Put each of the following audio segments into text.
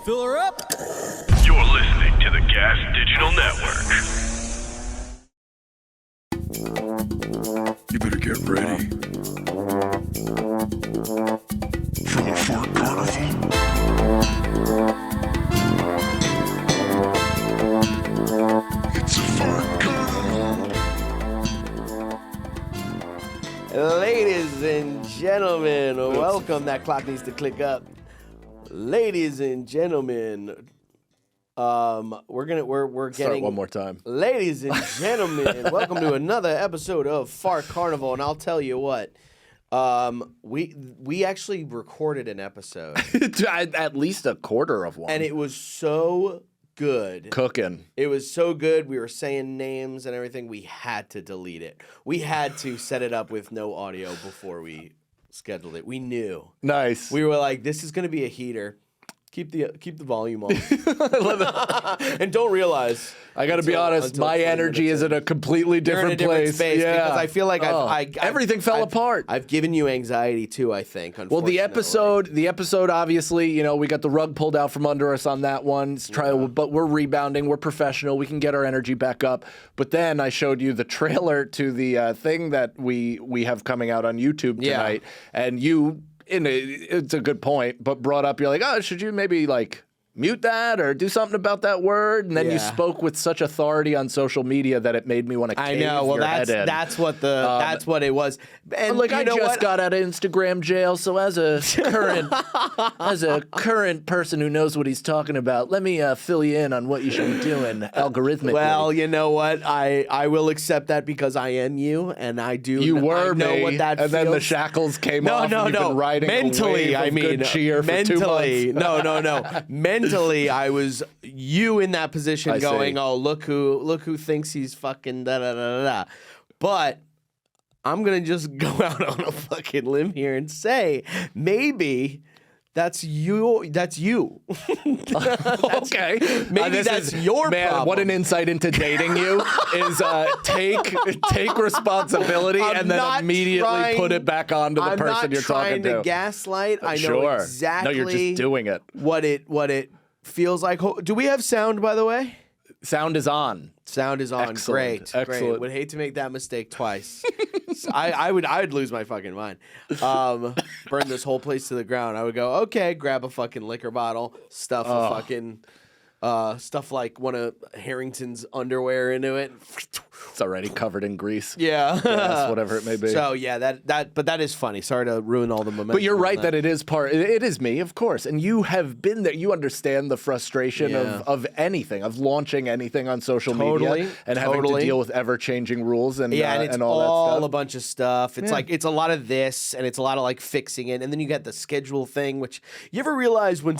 Fill her up. You're listening to the Gas Digital Network. You better get ready for the Fart Carnival. It's a Fart Carnival. Ladies and gentlemen, welcome. That clock needs to click up. Ladies and gentlemen, we're getting Start one more time. Ladies and gentlemen, welcome to another episode of Fart Carnival, and I'll tell you what, we actually recorded an episode, At least a quarter of one. and it was so good. Cooking. It was so good. We were saying names and everything. We had to delete it. We had to set it up with no audio before we scheduled it. We knew. Nice. We were like, this is going to be a heater. Keep the volume on. And don't realize. I got to be honest, my energy is in a completely different place. Space because I feel like everything fell apart. I've given you anxiety too, I think. Well, the episode, obviously, you know, we got the rug pulled out from under us on that one. But we're rebounding. We're professional. We can get our energy back up. But then I showed you the trailer to the thing that we have coming out on YouTube tonight, and you. It's a good point, but brought up, you're like, oh, should you maybe like mute that or do something about that word? And then you spoke with such authority on social media that it made me want to cave your head in. That's what it was. And like, I just got out of Instagram jail, so as a current person who knows what he's talking about, let me fill you in on what you should be doing algorithmically. Well, you know what? I will accept that because I am you, and I do. You were I know me, what that and feels. then the shackles came off. No. And you've been riding mentally, a wave of good cheer for 2 months. No. Mentally, I was you in that position, going, "Oh, look who thinks he's fucking da da da da." But I'm gonna just go out on a fucking limb here and say maybe that's you. That's you. Okay. Maybe that's your problem. What an insight into dating you is take responsibility and then immediately put it back onto the person you're talking to. I'm not trying to gaslight. I know exactly. No, you're just doing it. What it feels like. Do we have sound, by the way? Sound is on. Sound is on. Excellent. Great. Would hate to make that mistake twice. I'd lose my fucking mind. Burn this whole place to the ground. I would go, okay, grab a fucking liquor bottle, stuff a fucking stuff like one of Harrington's underwear into it. It's already covered in grease. Yeah. Yes, whatever it may be. So yeah, but that is funny. Sorry to ruin all the momentum. But you're right that it is me, of course. And you have been there. You understand the frustration of anything, of launching anything on social media and having to deal with ever-changing rules and and it's and all that stuff. A bunch of stuff. It's like it's a lot of this and it's a lot of like fixing it. And then you got the schedule thing, which you ever realize when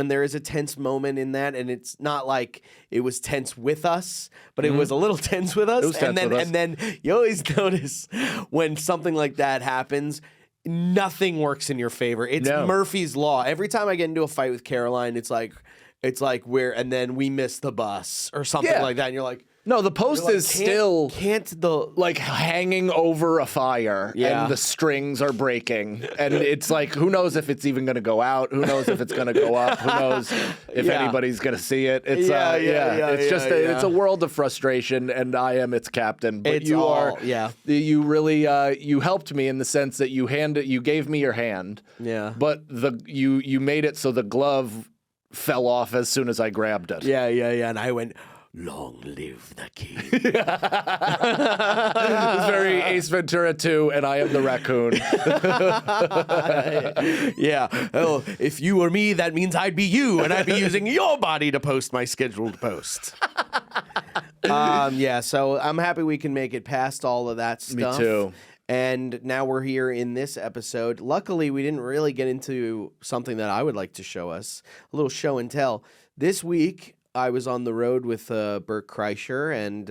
there is a tense moment in that, and it's not like it was tense with us, but it was a little tense with us. And then you always notice when something like that happens, nothing works in your favor. It's Murphy's Law. Every time I get into a fight with Caroline, it's like and then we miss the bus or something like that, and you're like, no, the post is still like hanging over a fire and the strings are breaking. And it's like, who knows if it's even going to go out? Who knows if it's going to go up? Who knows if anybody's going to see it? It's it's a world of frustration, and I am its captain. But you really you helped me in the sense that you gave me your hand. Yeah. But you made it so the glove fell off as soon as I grabbed it. Yeah. And I went, long live the king. It was very Ace Ventura 2, and I am the raccoon. Yeah. Oh, if you were me, that means I'd be you, and I'd be using your body to post my scheduled post. So I'm happy we can make it past all of that stuff. Me too. And now we're here in this episode. Luckily, we didn't really get into something that I would like to show us, a little show and tell. This week, I was on the road with Bert Kreischer and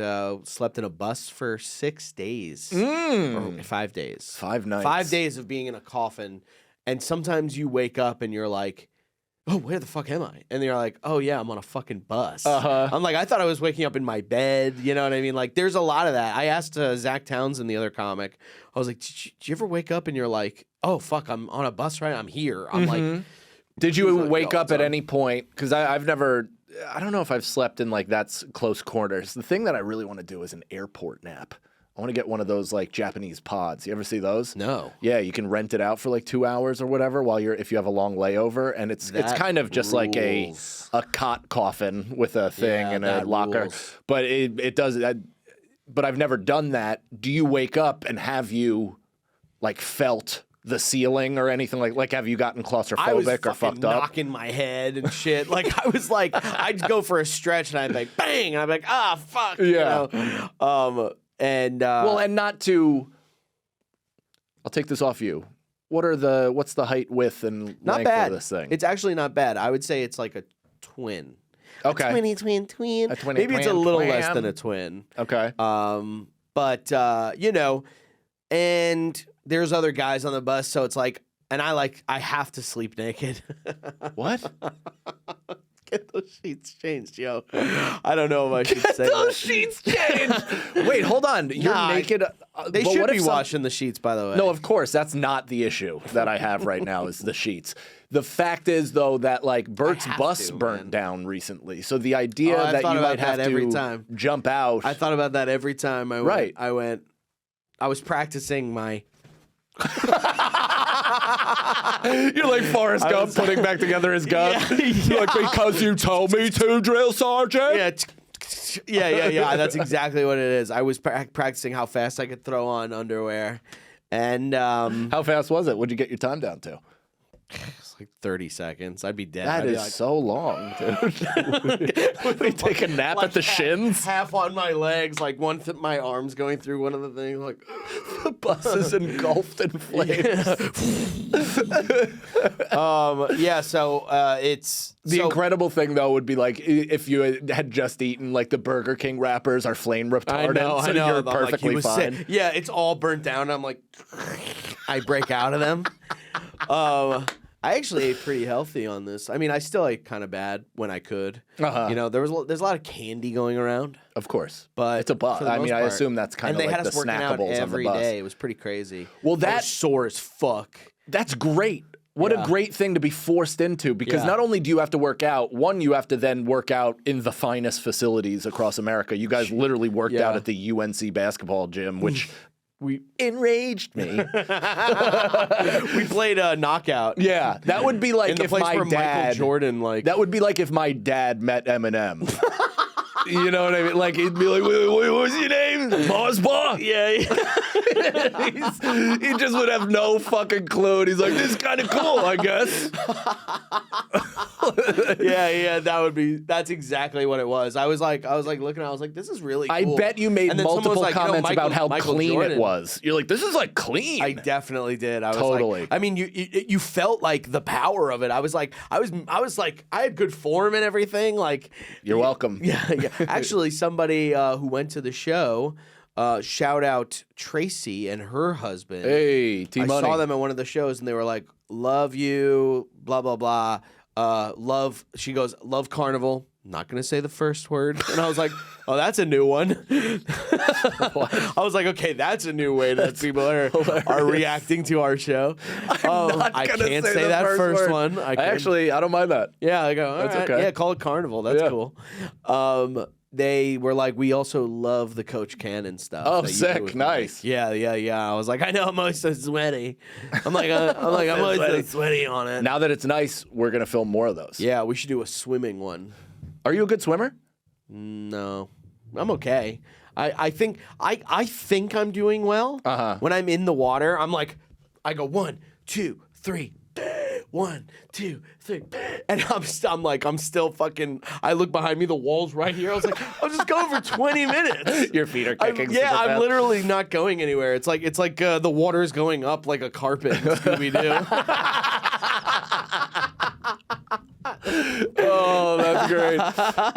slept in a bus for 6 days. Or 5 days. 5 nights. 5 days of being in a coffin. And sometimes you wake up and you're like, oh, where the fuck am I? And you're like, oh, yeah, I'm on a fucking bus. I'm like, I thought I was waking up in my bed. You know what I mean? Like, there's a lot of that. I asked Zach Townsend, the other comic, I was like, did you ever wake up and you're like, oh, fuck, I'm on a bus right now? I'm here. I'm like, Did you like, wake "Yo, up what's at up?" any point? Because I've never, I don't know if I've slept in like that close quarters. The thing that I really want to do is an airport nap. I want to get one of those like Japanese pods. You ever see those? No. Yeah, you can rent it out for like 2 hours or whatever if you have a long layover, and it's kind of just like a cot coffin with a thing and a locker. Rules. But it does. But I've never done that. Do you wake up and have you like felt the ceiling or anything like have you gotten claustrophobic I was or fucked up? knocking my head and shit. Like I was like, I'd go for a stretch and I'd be like, bang, and I'd be like, fuck. Yeah. You know? And not to. I'll take this off you. What's the height, width, and not length bad. of this thing? It's actually not bad. I would say it's like a twin. Okay. A twinny twin. A twinny Maybe it's a twin little twin. less than a twin. Okay. But you know, and there's other guys on the bus, so it's like, and I have to sleep naked. What? Get those sheets changed, yo. I don't know if I should say Those that. sheets changed. Wait, hold on. You're Nah, naked. They but should what be if washing the sheets, by the way. No, of course. That's not the issue that I have right now is the sheets. The fact is, though, that like Bert's have bus to, burnt man. down recently. So the idea Oh, I that thought you about might have that every to time. jump out. I thought about that every time I went. Right. I was practicing my. You're like Forrest Gump putting back together his gun. You're like, because you told me to, drill sergeant. Yeah. That's exactly what it is. I was practicing how fast I could throw on underwear, and How fast was it? What'd you get your time down to? it's like 30 seconds. I'd be dead. That I'd be is like, so long, dude. We take a nap at the shins. half on my legs, like my arms going through one of the things, like The bus is engulfed in flames. So it's The incredible thing, though, would be like if you had just eaten like the Burger King wrappers are flame retardant, so you're I'm like, perfectly he was fine. sick. Yeah, it's all burnt down. I'm like, I break out of them. I actually ate pretty healthy on this. I mean, I still ate kind of bad when I could. Uh-huh. You know, there's a lot of candy going around, Of course, but it's a bus. for the I most mean, I part- assume that's kind and of they like had the us working out snackables every on the bus. day. It was pretty crazy. Well, I was that- sore as fuck. That's great. What a great thing to be forced into, because Yeah. not only do you have to work out, you have to then work out in the finest facilities across America. You guys literally worked out at the UNC basketball gym, which enraged me. We played a knockout. Yeah, that would be like In the if place my where dad Michael Jordan, like That would be like if my dad met Eminem. You know what I mean? Like he'd be like, "Wait, what's your name? Mosba?" yeah. He just would have no fucking clue. And he's like, "This is kind of cool, I guess." That's exactly what it was. I was like looking, I was like, this is really cool. I bet you made And then someone was multiple like, you know, comments about how Michael clean Jordan. it was. You're like, "This is like clean." I definitely did. I was Totally. like, I mean, you felt like the power of it. I was like, I had good form and everything. Like, You're welcome. yeah. Actually, somebody who went to the show, shout out Tracy and her husband. Hey, I T-Money. saw them at one of the shows and they were like, "Love you," blah blah blah. Love. She goes, "Love Carnival." Not gonna say the first word, and I was like, "Oh, that's a new one." I was like, "Okay, that's a new way that people are reacting to our show." I can't say that first word. one. I don't mind that. Yeah, I go. That's All right. okay. Yeah, call it Carnival. That's Yeah. cool. They were like, "We also love the Coach Cannon stuff." Oh, that you sick. do with Nice. Mike." Yeah. I was like, "I know, I'm always so sweaty." I'm always so sweaty on it. Now that it's nice, we're gonna film more of those. Yeah, we should do a swimming one. Are you a good swimmer? No, I'm okay. I think I'm doing well. When I'm in the water, I'm like, I go 1, 2, 3. 1, 2, 3, and I'm still fucking. I look behind me, the wall's right here. I was like, I'll just go for 20 minutes. Your feet are kicking. I'm literally not going anywhere. It's like the water's going up like a carpet in Scooby-Doo. Oh, that's great.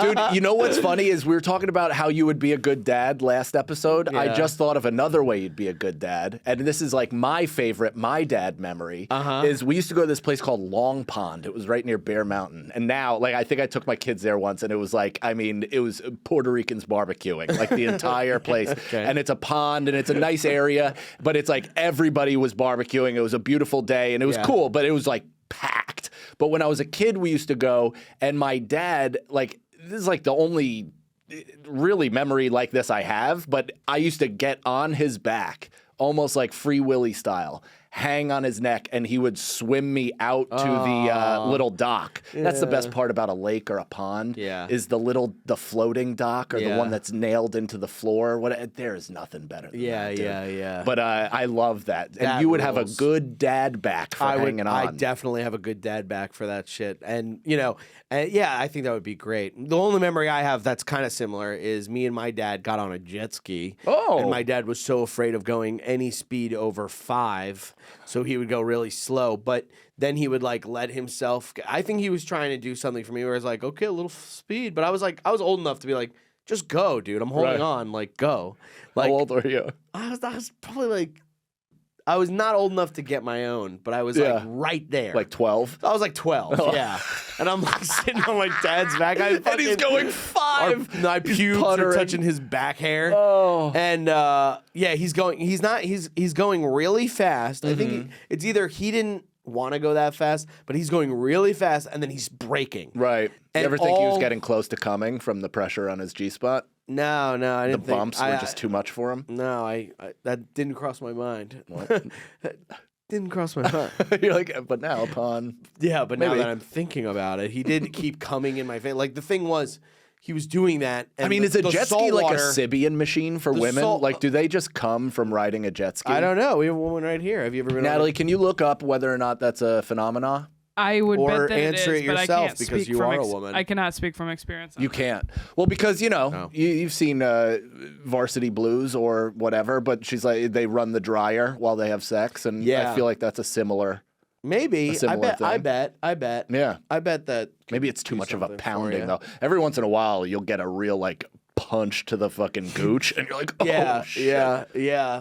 Dude, you know what's funny is we were talking about how you would be a good dad last episode. I Yeah. just thought of another way you'd be a good dad. And this is like my favorite, my dad memory, is we used to go to this place called Long Pond. It was right near Bear Mountain. And now, like, I think I took my kids there once and it was like, I mean, it was Puerto Ricans barbecuing, like the entire place. And it's a pond and it's a nice area, but it's like everybody was barbecuing. It was a beautiful day and it was Yeah. cool, but it was like packed. But when I was a kid, we used to go, and my dad, like, this is like the only really memory like this I have, but I used to get on his back, almost like Free Willy style, hang on his neck, and he would swim me out to the little dock. That's the best part about a lake or a pond, is the floating dock or the one that's nailed into the floor. There is nothing better than that, dude. Yeah. But I love that. And That you would have a rules. good dad back for hanging on. I definitely have a good dad back for that shit. And, you know, I think that would be great. The only memory I have that's kind of similar is me and my dad got on a jet ski. Oh. And my dad was so afraid of going any speed over 5, so he would go really slow. But then he would, like, let himself. I think he was trying to do something for me where I was like, okay, a little speed. But I was old enough to be like, just go, dude. I'm holding on. Like, go. Like, How old were you? I was probably like, I was not old enough to get my own, but I was like right there. Like 12? I was like 12, yeah. And I'm like sitting on my dad's back. And he's going 5. My pubes are touching his back hair. Oh. And he's going really fast. I think it's either he didn't want to go that fast, but he's going really fast and then he's braking. Right. And you ever think he was getting close to coming from the pressure on his G-spot? No, I didn't think. The bumps were just too much for him? No, I that didn't cross my mind. What? That didn't cross my mind. You're like, but now upon... Yeah, but now Maybe. that I'm thinking about it, he did keep coming in my face. Like, the thing was, he was doing that. And I mean, is a the jet ski like a saltwater- Sibian machine for women? Like, do they just come from riding a jet ski? I don't know. We have one right here. Have you ever been on Natalie, can you look up whether or not that's a phenomenon? I would Or bet that answer it is, it but I yourself can't because speak you from are a woman. I cannot speak from experience. You can't. Well, because, you know, you've seen Varsity Blues or whatever, but she's like, they run the dryer while they have sex, and I feel like that's a similar... Maybe. A similar thing. I bet. Yeah. I bet that. Maybe it's too much of a something for pounding, you. though. Every once in a while, you'll get a real, like, punch to the fucking gooch, and you're like, oh, shit. Yeah.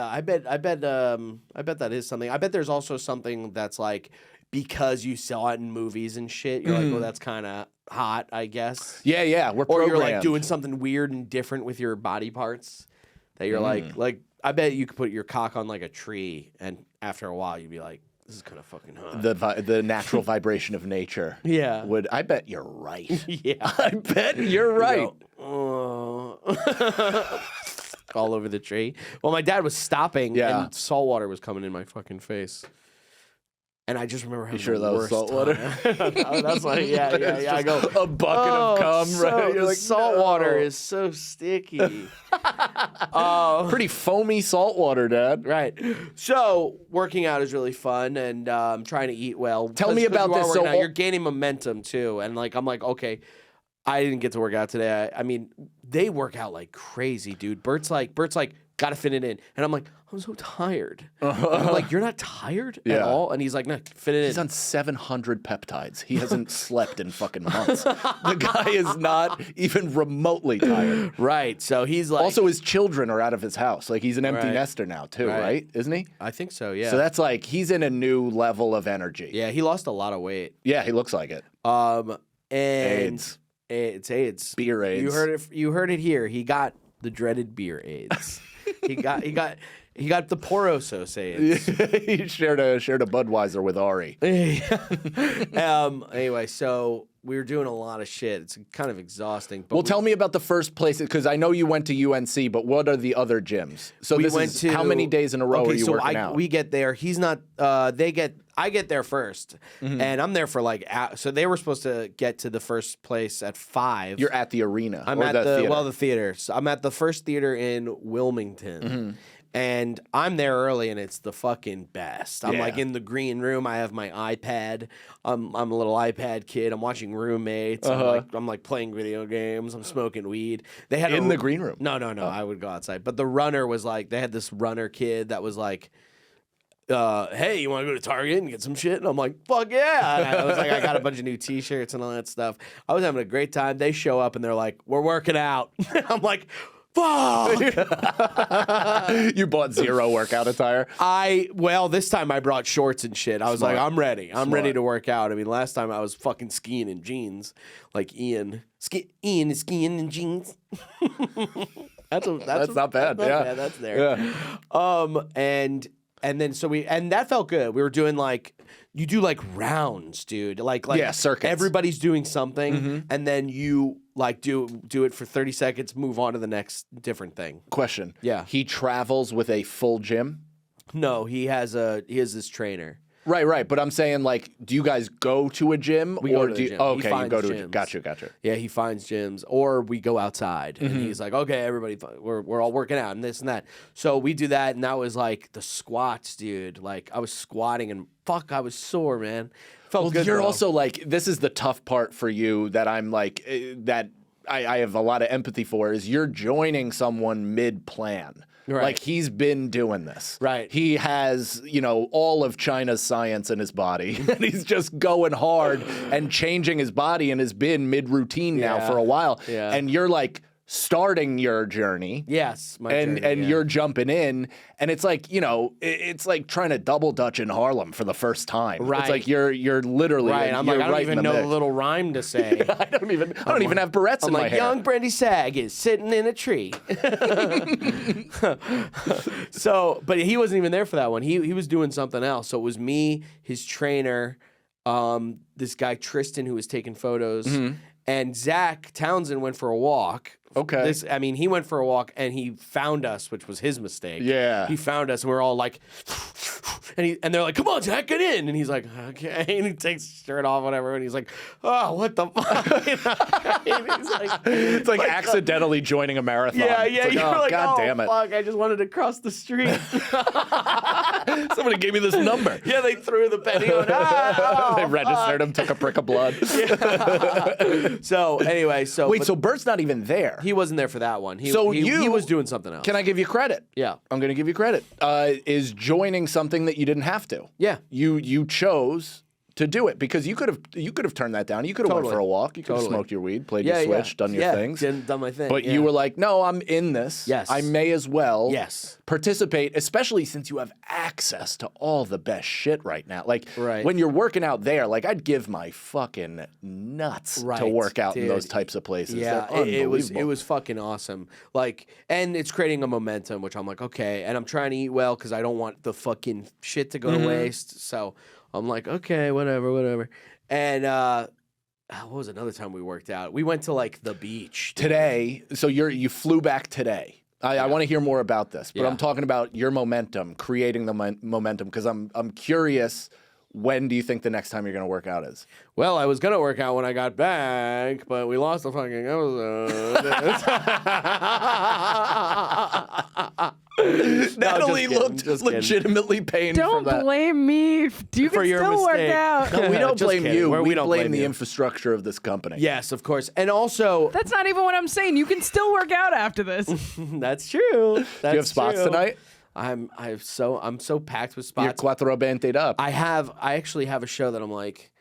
I bet that is something. I bet there's also something that's like, because you saw it in movies and shit, you're like, well, that's kind of hot, I guess. Yeah, we're Or programmed. you're like doing something weird and different with your body parts that you're like, I bet you could put your cock on like a tree, and after a while, you'd be like, this is kind of fucking hot. The natural vibration of nature. Yeah. I bet you're right. Yeah. I bet you're right. All over the tree. Well, my dad was stopping, and salt water was coming in my fucking face. And I just remember having sure the that was worst salt water? time. That's like, yeah. I go, a bucket of cum, right? You're the like, salt water no. is so sticky. Pretty foamy salt water, Dad. Right. So working out is really fun, and trying to eat well. Tell me about this. So you're gaining momentum too, and like I'm like, okay, I didn't get to work out today. I mean, they work out like crazy, dude. Bert's like, gotta fit it in, and I'm like, I'm so tired. And I'm like, you're not tired at all, and he's like, no, fit it in. He's on 700 peptides. He hasn't slept in fucking months. The guy is not even remotely tired. Right. So he's like, Also, his children are out of his house. Like, he's an empty nester now, too, right? Isn't he? I think so. Yeah. So that's like, he's in a new level of energy. Yeah, he lost a lot of weight. Yeah, he looks like it. And AIDS. It's AIDS. Beer AIDS. You heard it here. He got the dreaded beer AIDS. he got the Porosos AIDS. He shared a Budweiser with Ari. Anyway, so we were doing a lot of shit. It's kind of exhausting. But Well, tell me about the first place, because I know you went to UNC, but what are the other gyms? So we this went is to how many days in a row are you working out? We get there. He's not. I get there first, and I'm there for like. So they were supposed to get to the first place at 5. You're at the arena. I'm or at the theater. the theater. So I'm at the first theater in Wilmington. And I'm there early, and it's the fucking best. I'm like in the green room. I have my iPad. I'm a little iPad kid. I'm watching Roommates. I'm like playing video games. I'm smoking weed. They had in the green room. No. I would go outside. But the runner was like, they had this runner kid that was like, hey, you want to go to Target and get some shit? And I'm like, fuck yeah. And I was like, I got a bunch of new T-shirts and all that stuff. I was having a great time. They show up, and they're like, we're working out. I'm like, fuck. You bought zero workout attire? This time I brought shorts and shit. I was like, I'm ready. I'm ready to work out. I mean, last time I was fucking skiing in jeans, like Ian. Ian is skiing in jeans. That's not bad. That's Yeah. bad. That's there. Yeah. And And then and that felt good. We were doing like, you do like rounds, dude. Like circuits. Everybody's doing something, and then you like do it for 30 seconds, move on to the next different thing. Question. Yeah. He travels with a full gym? No, he has this trainer. Right. But I'm saying, like, do you guys go to a gym? We go to the gym. Oh, He okay, you finds go to a gyms. gym. Gotcha. Yeah, he finds gyms, or we go outside, and he's like, "Okay, everybody, we're all working out and this and that." So we do that, and that was like the squats, dude. Like I was squatting, and fuck, I was sore, man. Felt good. You're though. also like, this is the tough part for you that I'm like, that I have a lot of empathy for, is you're joining someone mid-plan. Right. Like, he's been doing this. Right. He has, all of China's science in his body. And he's just going hard and changing his body and has been mid-routine now Yeah. for a while. Yeah. And you're like starting your journey. Yes, my And journey, yeah. you're jumping in, and it's like, it's like trying to double dutch in Harlem for the first time. Right. It's like you're literally right. I'm you're like, I don't right in even the know mix. the little rhyme to say. I don't even have barrettes I'm in my like, hair. young Brandy Sag is sitting in a tree. So, but he wasn't even there for that one. He was doing something else. So it was me, his trainer, this guy Tristan who was taking photos, and Zach Townsend went for a walk. Okay. He went for a walk and he found us, which was his mistake. Yeah. He found us and we're all like, and they're like, "Come on, Zach, get in." And he's like, "Okay." And he takes his shirt off, whatever. And he's like, "Oh, what the fuck?" And he's like, It's like accidentally joining a marathon. yeah. It's like, You're oh, like, God "Oh, damn it. fuck, I just wanted to cross the street." Somebody gave me this number. Yeah, they threw the penny on. They registered him, took a prick of blood. So anyway, Wait, so Bert's not even there. he wasn't there for that one. He you was doing something else. Can I give you credit? Yeah. I'm going to give you credit. Is joining something that you didn't have to. Yeah. You chose to do it because you could have turned that down. You could have went Totally. for a walk. You could have Totally. smoked your weed, played your Switch, done your things. Done my thing. But yeah. you were like, no, I'm in this. Yes. I may as well Yes. participate, especially since you have access to all the best shit right now. Like, Right. when you're working out there, like, I'd give my fucking nuts to Right, work out in dude. those types of places. Yeah, They're it was unbelievable. fucking awesome. Like, and it's creating a momentum, which I'm like, okay. And I'm trying to eat well because I don't want the fucking shit to go to waste. So I'm like, okay, whatever. And what was another time we worked out? We went to like the beach Today, so you flew back today. I want to hear more about this, but Yeah. I'm talking about your momentum, creating the momentum, because I'm curious. When do you think the next time you're going to work out is? Well, I was gonna work out when I got back, but we lost the fucking episode. Natalie kidding, looked just kidding. legitimately pained Don't from that. blame me. You For can your still work mistake. out. No, we don't Just blame kidding. you. We We don't blame blame the you. infrastructure of this company. Yes, of course, and also That's not even what I'm saying. You can still work out after this. that's true. That's Do you have spots true. tonight? I'm so packed with You're spots. cuatro bented up. I actually have a show that I'm like,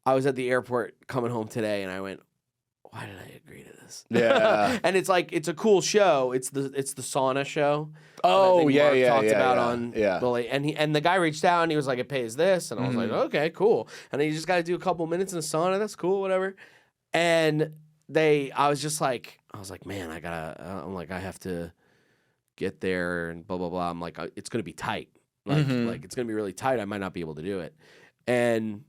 I was at the airport coming home today, and I went, why did I agree to this? Yeah. And it's like, it's a cool show. It's the sauna show. Oh, that I think yeah, Mark yeah, talked yeah, about yeah, on yeah. the and the guy reached out and he was like, it pays this, and I was like, okay, cool. And then you just got to do a couple minutes in the sauna. That's cool, whatever. And I was like, man, I have to get there and blah blah blah. I'm like, it's gonna be tight. Like it's gonna be really tight. I might not be able to do it. And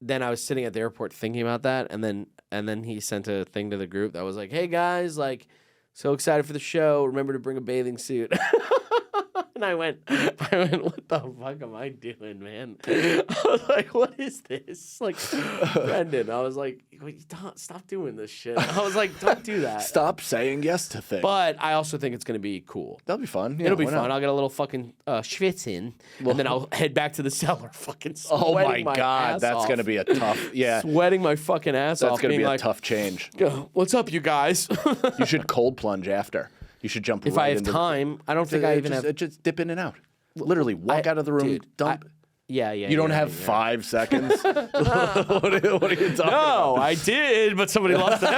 then I was sitting at the airport thinking about that, and then he sent a thing to the group that was like, "Hey guys, like, so excited for the show. Remember to bring a bathing suit." And I went, what the fuck am I doing, man? I was like, what is this? Like, Brendan, I was like, wait, stop doing this shit. I was like, don't do that. Stop saying yes to things. But I also think it's going to be cool. That'll be fun. Yeah, It'll be why fun. not? I'll get a little fucking schwitz in, and then I'll head back to the cellar, fucking Oh sweating my God, ass that's off. going to be a tough. Yeah, Sweating my fucking ass that's off. going to being be a like, tough change. What's up, you guys? You should cold plunge after. You should jump. If right I have into time, I don't think I even have. Just dip in and out. Literally walk out of the room. Dude, dump. Yeah. You don't have 5 seconds. what are you talking No, about? I did, but somebody lost the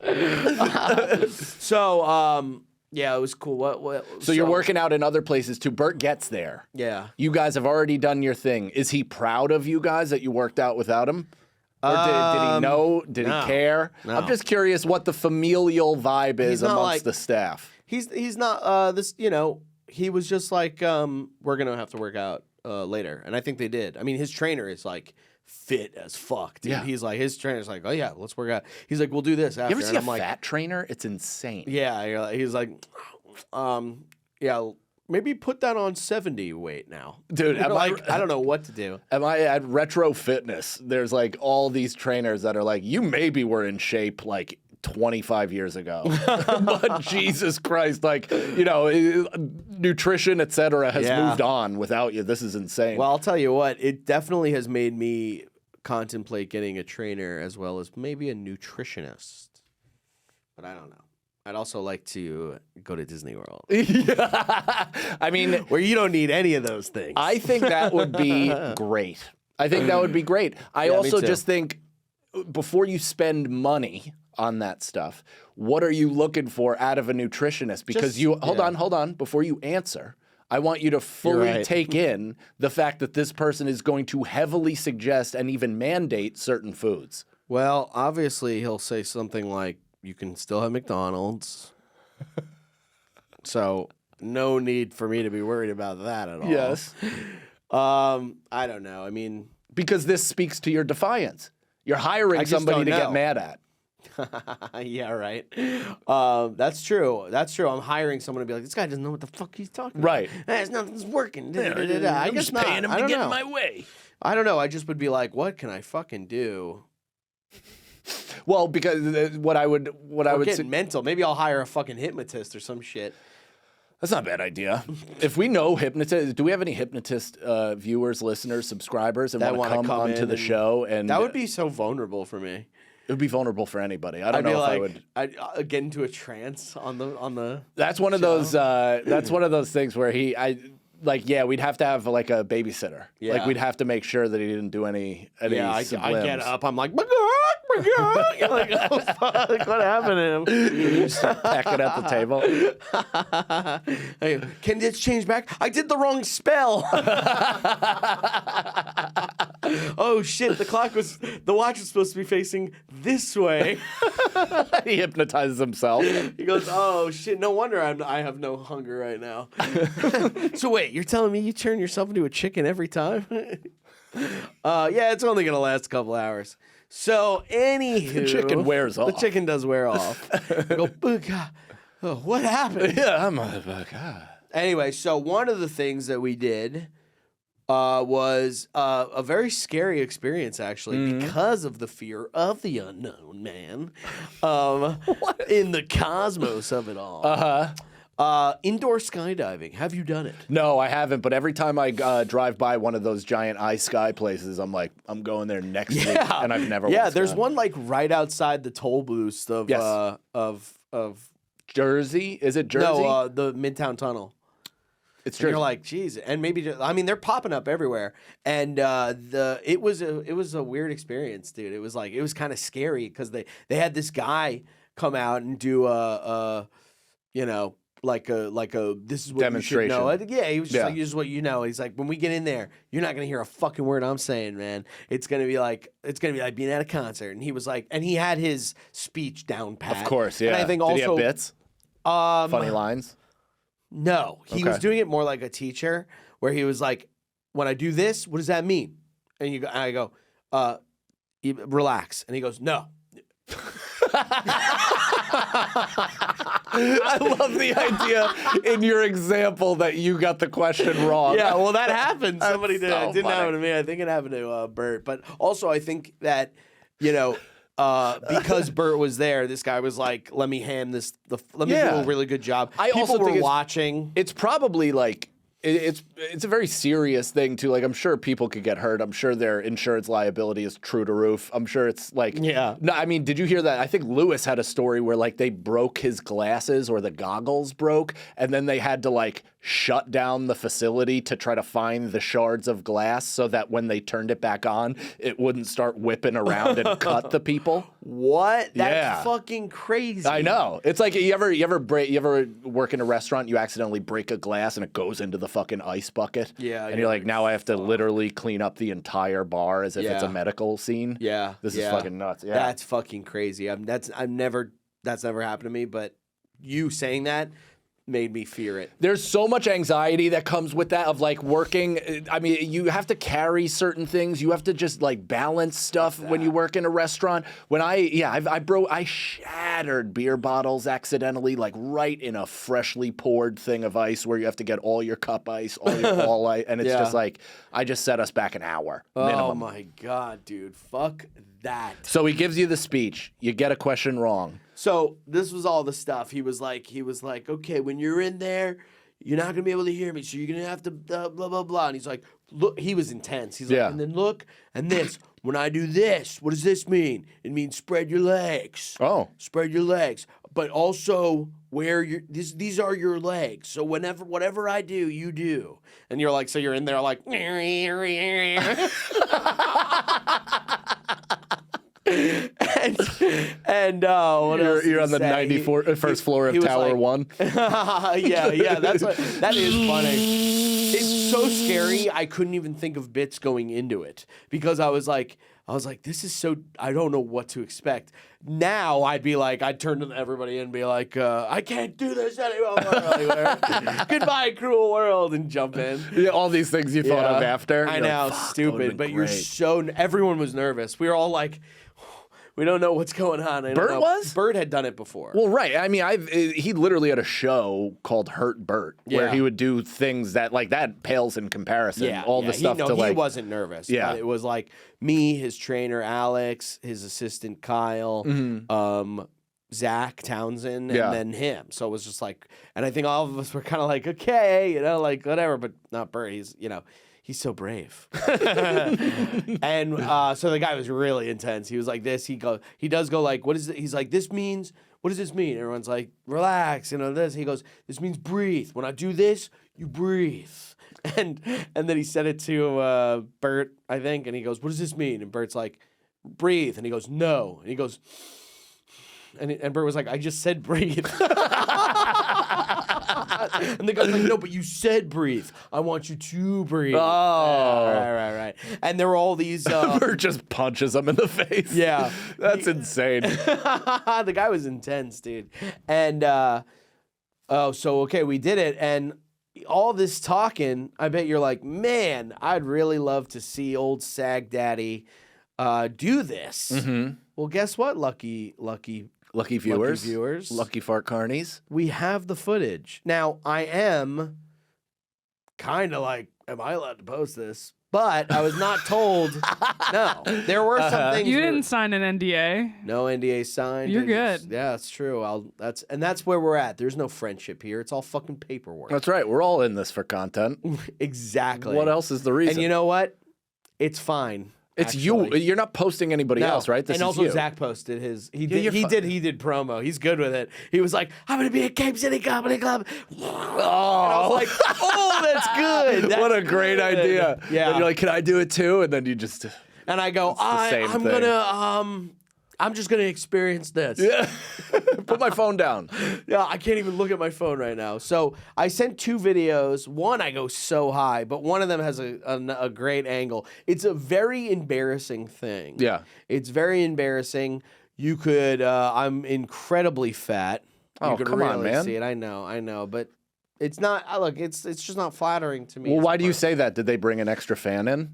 episode. So, yeah, it was cool. What? So you're working out in other places too. Bert gets there. Yeah. You guys have already done your thing. Is he proud of you guys that you worked out without him? Or did he know? Did no. he care? No. I'm just curious what the familial vibe is not amongst like- the staff. He's not this. You know, he was just like, we're gonna have to work out later, and I think they did. I mean, his trainer is like fit as fuck, dude. Yeah. He's like, his trainer's like, oh yeah, let's work out. He's like, we'll do this after. You ever see and a I'm like, fat trainer? It's insane. yeah. He's like, yeah. Maybe put that on 70 weight now. Dude, I'm like, I don't know what to do. Am I at Retro Fitness? There's like all these trainers that are like, you maybe were in shape like 25 years ago. But Jesus Christ, like, you know, nutrition, et cetera, has moved on without you. This is insane. Well, I'll tell you what, it definitely has made me contemplate getting a trainer as well as maybe a nutritionist. But I don't know. I'd also like to go to Disney World. Yeah. I mean, where you don't need any of those things. I think that would be great. I think that would be great. I also just think before you spend money on that stuff, what are you looking for out of a nutritionist? Because hold on. Before you answer, I want you to fully take in the fact that this person is going to heavily suggest and even mandate certain foods. Well, obviously he'll say something like, you can still have McDonald's. So no need for me to be worried about that at all. Yes. I don't know. I mean, because this speaks to your defiance. You're hiring somebody to get mad at. Yeah, right. That's true. That's true. I'm hiring someone to be like, this guy doesn't know what the fuck he's talking about. Right. Nothing's working. I guess just not. paying him I to don't get know. in my way. I don't know. I just would be like, what can I fucking do? Well, because what I would get mental. Maybe I'll hire a fucking hypnotist or some shit. That's not a bad idea. If we know hypnotists, do we have any hypnotist viewers, listeners, subscribers, and want to come onto the show? And that would be so vulnerable for me. It would be vulnerable for anybody. I don't know if I would. I'd get into a trance on the. That's one of those. That's one of those things where we'd have to have like a babysitter. Yeah. Like we'd have to make sure that he didn't do any. Yeah, I sublims. get up. I'm like, my God. You're like, oh, fuck, what happened to him? You start pecking at the table. Hey, can this change back? I did the wrong spell. Oh shit! The watch was supposed to be facing this way. He hypnotizes himself. He goes, "Oh shit! No wonder I have no hunger right now." So wait, you're telling me you turn yourself into a chicken every time? Yeah, it's only gonna last a couple hours. So anywho, The chicken wears off. The chicken does wear off. I go, oh, God. Oh, what happened? Yeah, I'm God. Anyway, so one of the things that we did was a very scary experience, actually, because of the fear of the unknown, man. In the cosmos of it all. Indoor skydiving. Have you done it? No, I haven't. But every time I drive by one of those giant sky places, I'm like, I'm going there next week, and I've never. Yeah, there's one like right outside the toll booth of Jersey. Is it Jersey? No, the Midtown Tunnel. It's And Jersey. you're like, geez, and maybe they're popping up everywhere, and it was a weird experience, dude. It was kind of scary because they had this guy come out and do like a this is what demonstration. You should know. Yeah, he was just like, this is what you know. He's like, when we get in there, you're not gonna hear a fucking word I'm saying, man. It's gonna be like being at a concert. And he was like, and he had his speech down pat. Of course, yeah. And I think Did also he have bits? Funny lines? No, he was doing it more like a teacher, where he was like, when I do this, what does that mean? And I go, relax. And he goes, no. I love the idea in your example that you got the question wrong. Yeah, well, that happened. Somebody did. so It didn't funny. happen to me. I think it happened to Bert. But also, I think that, because Bert was there, this guy was like, let me hand this, let me do a really good job. I also People think were it's- watching. It's probably like it's a very serious thing too. Like I'm sure people could get hurt. I'm sure their insurance liability is true to roof. I'm sure it's like No, I mean, did you hear that? I think Lewis had a story where like they broke his glasses or the goggles broke, and then they had to like shut down the facility to try to find the shards of glass so that when they turned it back on, it wouldn't start whipping around and cut the people. What? That's Yeah. fucking crazy. I know. It's like you ever work in a restaurant, you accidentally break a glass and it goes into the fucking ice bucket. Yeah, And you're like, now I have to literally clean up the entire bar as if it's a medical scene. Yeah. This is fucking nuts. Yeah. That's fucking crazy. That's never happened to me, but you saying that made me fear it. There's so much anxiety that comes with that of like working. I mean, you have to carry certain things. You have to just like balance stuff when you work in a restaurant. When I shattered beer bottles accidentally, like right in a freshly poured thing of ice where you have to get all your cup ice, all your ball ice. And it's just like, I just set us back an hour minimum. Oh my God, dude. Fuck that. So he gives you the speech. You get a question wrong. So this was all the stuff. He was like, okay, when you're in there, you're not gonna be able to hear me, so you're gonna have to blah blah blah. And he's like, look, he was intense. He's like, and then look, and this. When I do this, what does this mean? It means spread your legs. Oh, spread your legs, but also these are your legs. So whatever I do, you do. And you're like, so you're in there like. and what else you're on the 91st floor of Tower like, 1. yeah, that is funny. It's so scary. I couldn't even think of bits going into it because I was like, this is so. I don't know what to expect. Now I'd be like, I'd turn to everybody and be like, I can't do this anymore. Goodbye, cruel world, and jump in. Yeah, all these things you thought of after. I know, like, stupid, but you're so. Everyone was nervous. We were all like. We don't know what's going on. Bert was? Bert had done it before. Well, right. I mean, he literally had a show called Hurt Bert where he would do things that pales in comparison. Yeah, all the stuff he wasn't nervous. Yeah. But it was like me, his trainer Alex, his assistant Kyle, Zach Townsend, and then him. So it was just like, and I think all of us were kind of like, okay, like whatever, but not Bert. He's so brave. And so the guy was really intense. He was like this. He does go like, what is it? He's like, this means, what does this mean? Everyone's like, relax, this. He goes, this means breathe. When I do this, you breathe. And then he said it to Bert, I think, and he goes, what does this mean? And Bert's like, breathe. And he goes, no. And he goes, and Bert was like, I just said breathe. And the guy's like, no, but you said breathe. I want you to breathe. Oh. Right. And there were all these... Bert just punches him in the face. Yeah. That's insane. The guy was intense, dude. And, okay, we did it. And all this talking, I bet you're like, man, I'd really love to see old Sag Daddy do this. Mm-hmm. Well, guess what, lucky viewers. Lucky Fart Carnies. We have the footage. Now, I am kind of like, am I allowed to post this? But I was not told. No. There were some things. You didn't sign an NDA. No NDA signed. You're good. Yeah, that's true. That's where we're at. There's no friendship here. It's all fucking paperwork. That's right. We're all in this for content. Exactly. What else is the reason? And you know what? It's fine. It's actually. you. You're not posting anybody else, right? This and is also you. Zach posted his. He did promo. He's good with it. He was like, "I'm gonna be at Cape City Comedy Club." Oh, I was like, "Oh, that's good. That's what a great good. idea." Yeah. And you're like, "Can I do it too?" And then you just. And I go, I'm just gonna experience this. Yeah. Put my phone down. Yeah, I can't even look at my phone right now. So I sent 2 videos. One, I go so high, but one of them has a great angle. It's a very embarrassing thing. Yeah. It's very embarrassing. You could, I'm incredibly fat. You could come really on, man. see it. I know, but it's not, look, it's just not flattering to me. Well, why do you say that? Did they bring an extra fan in?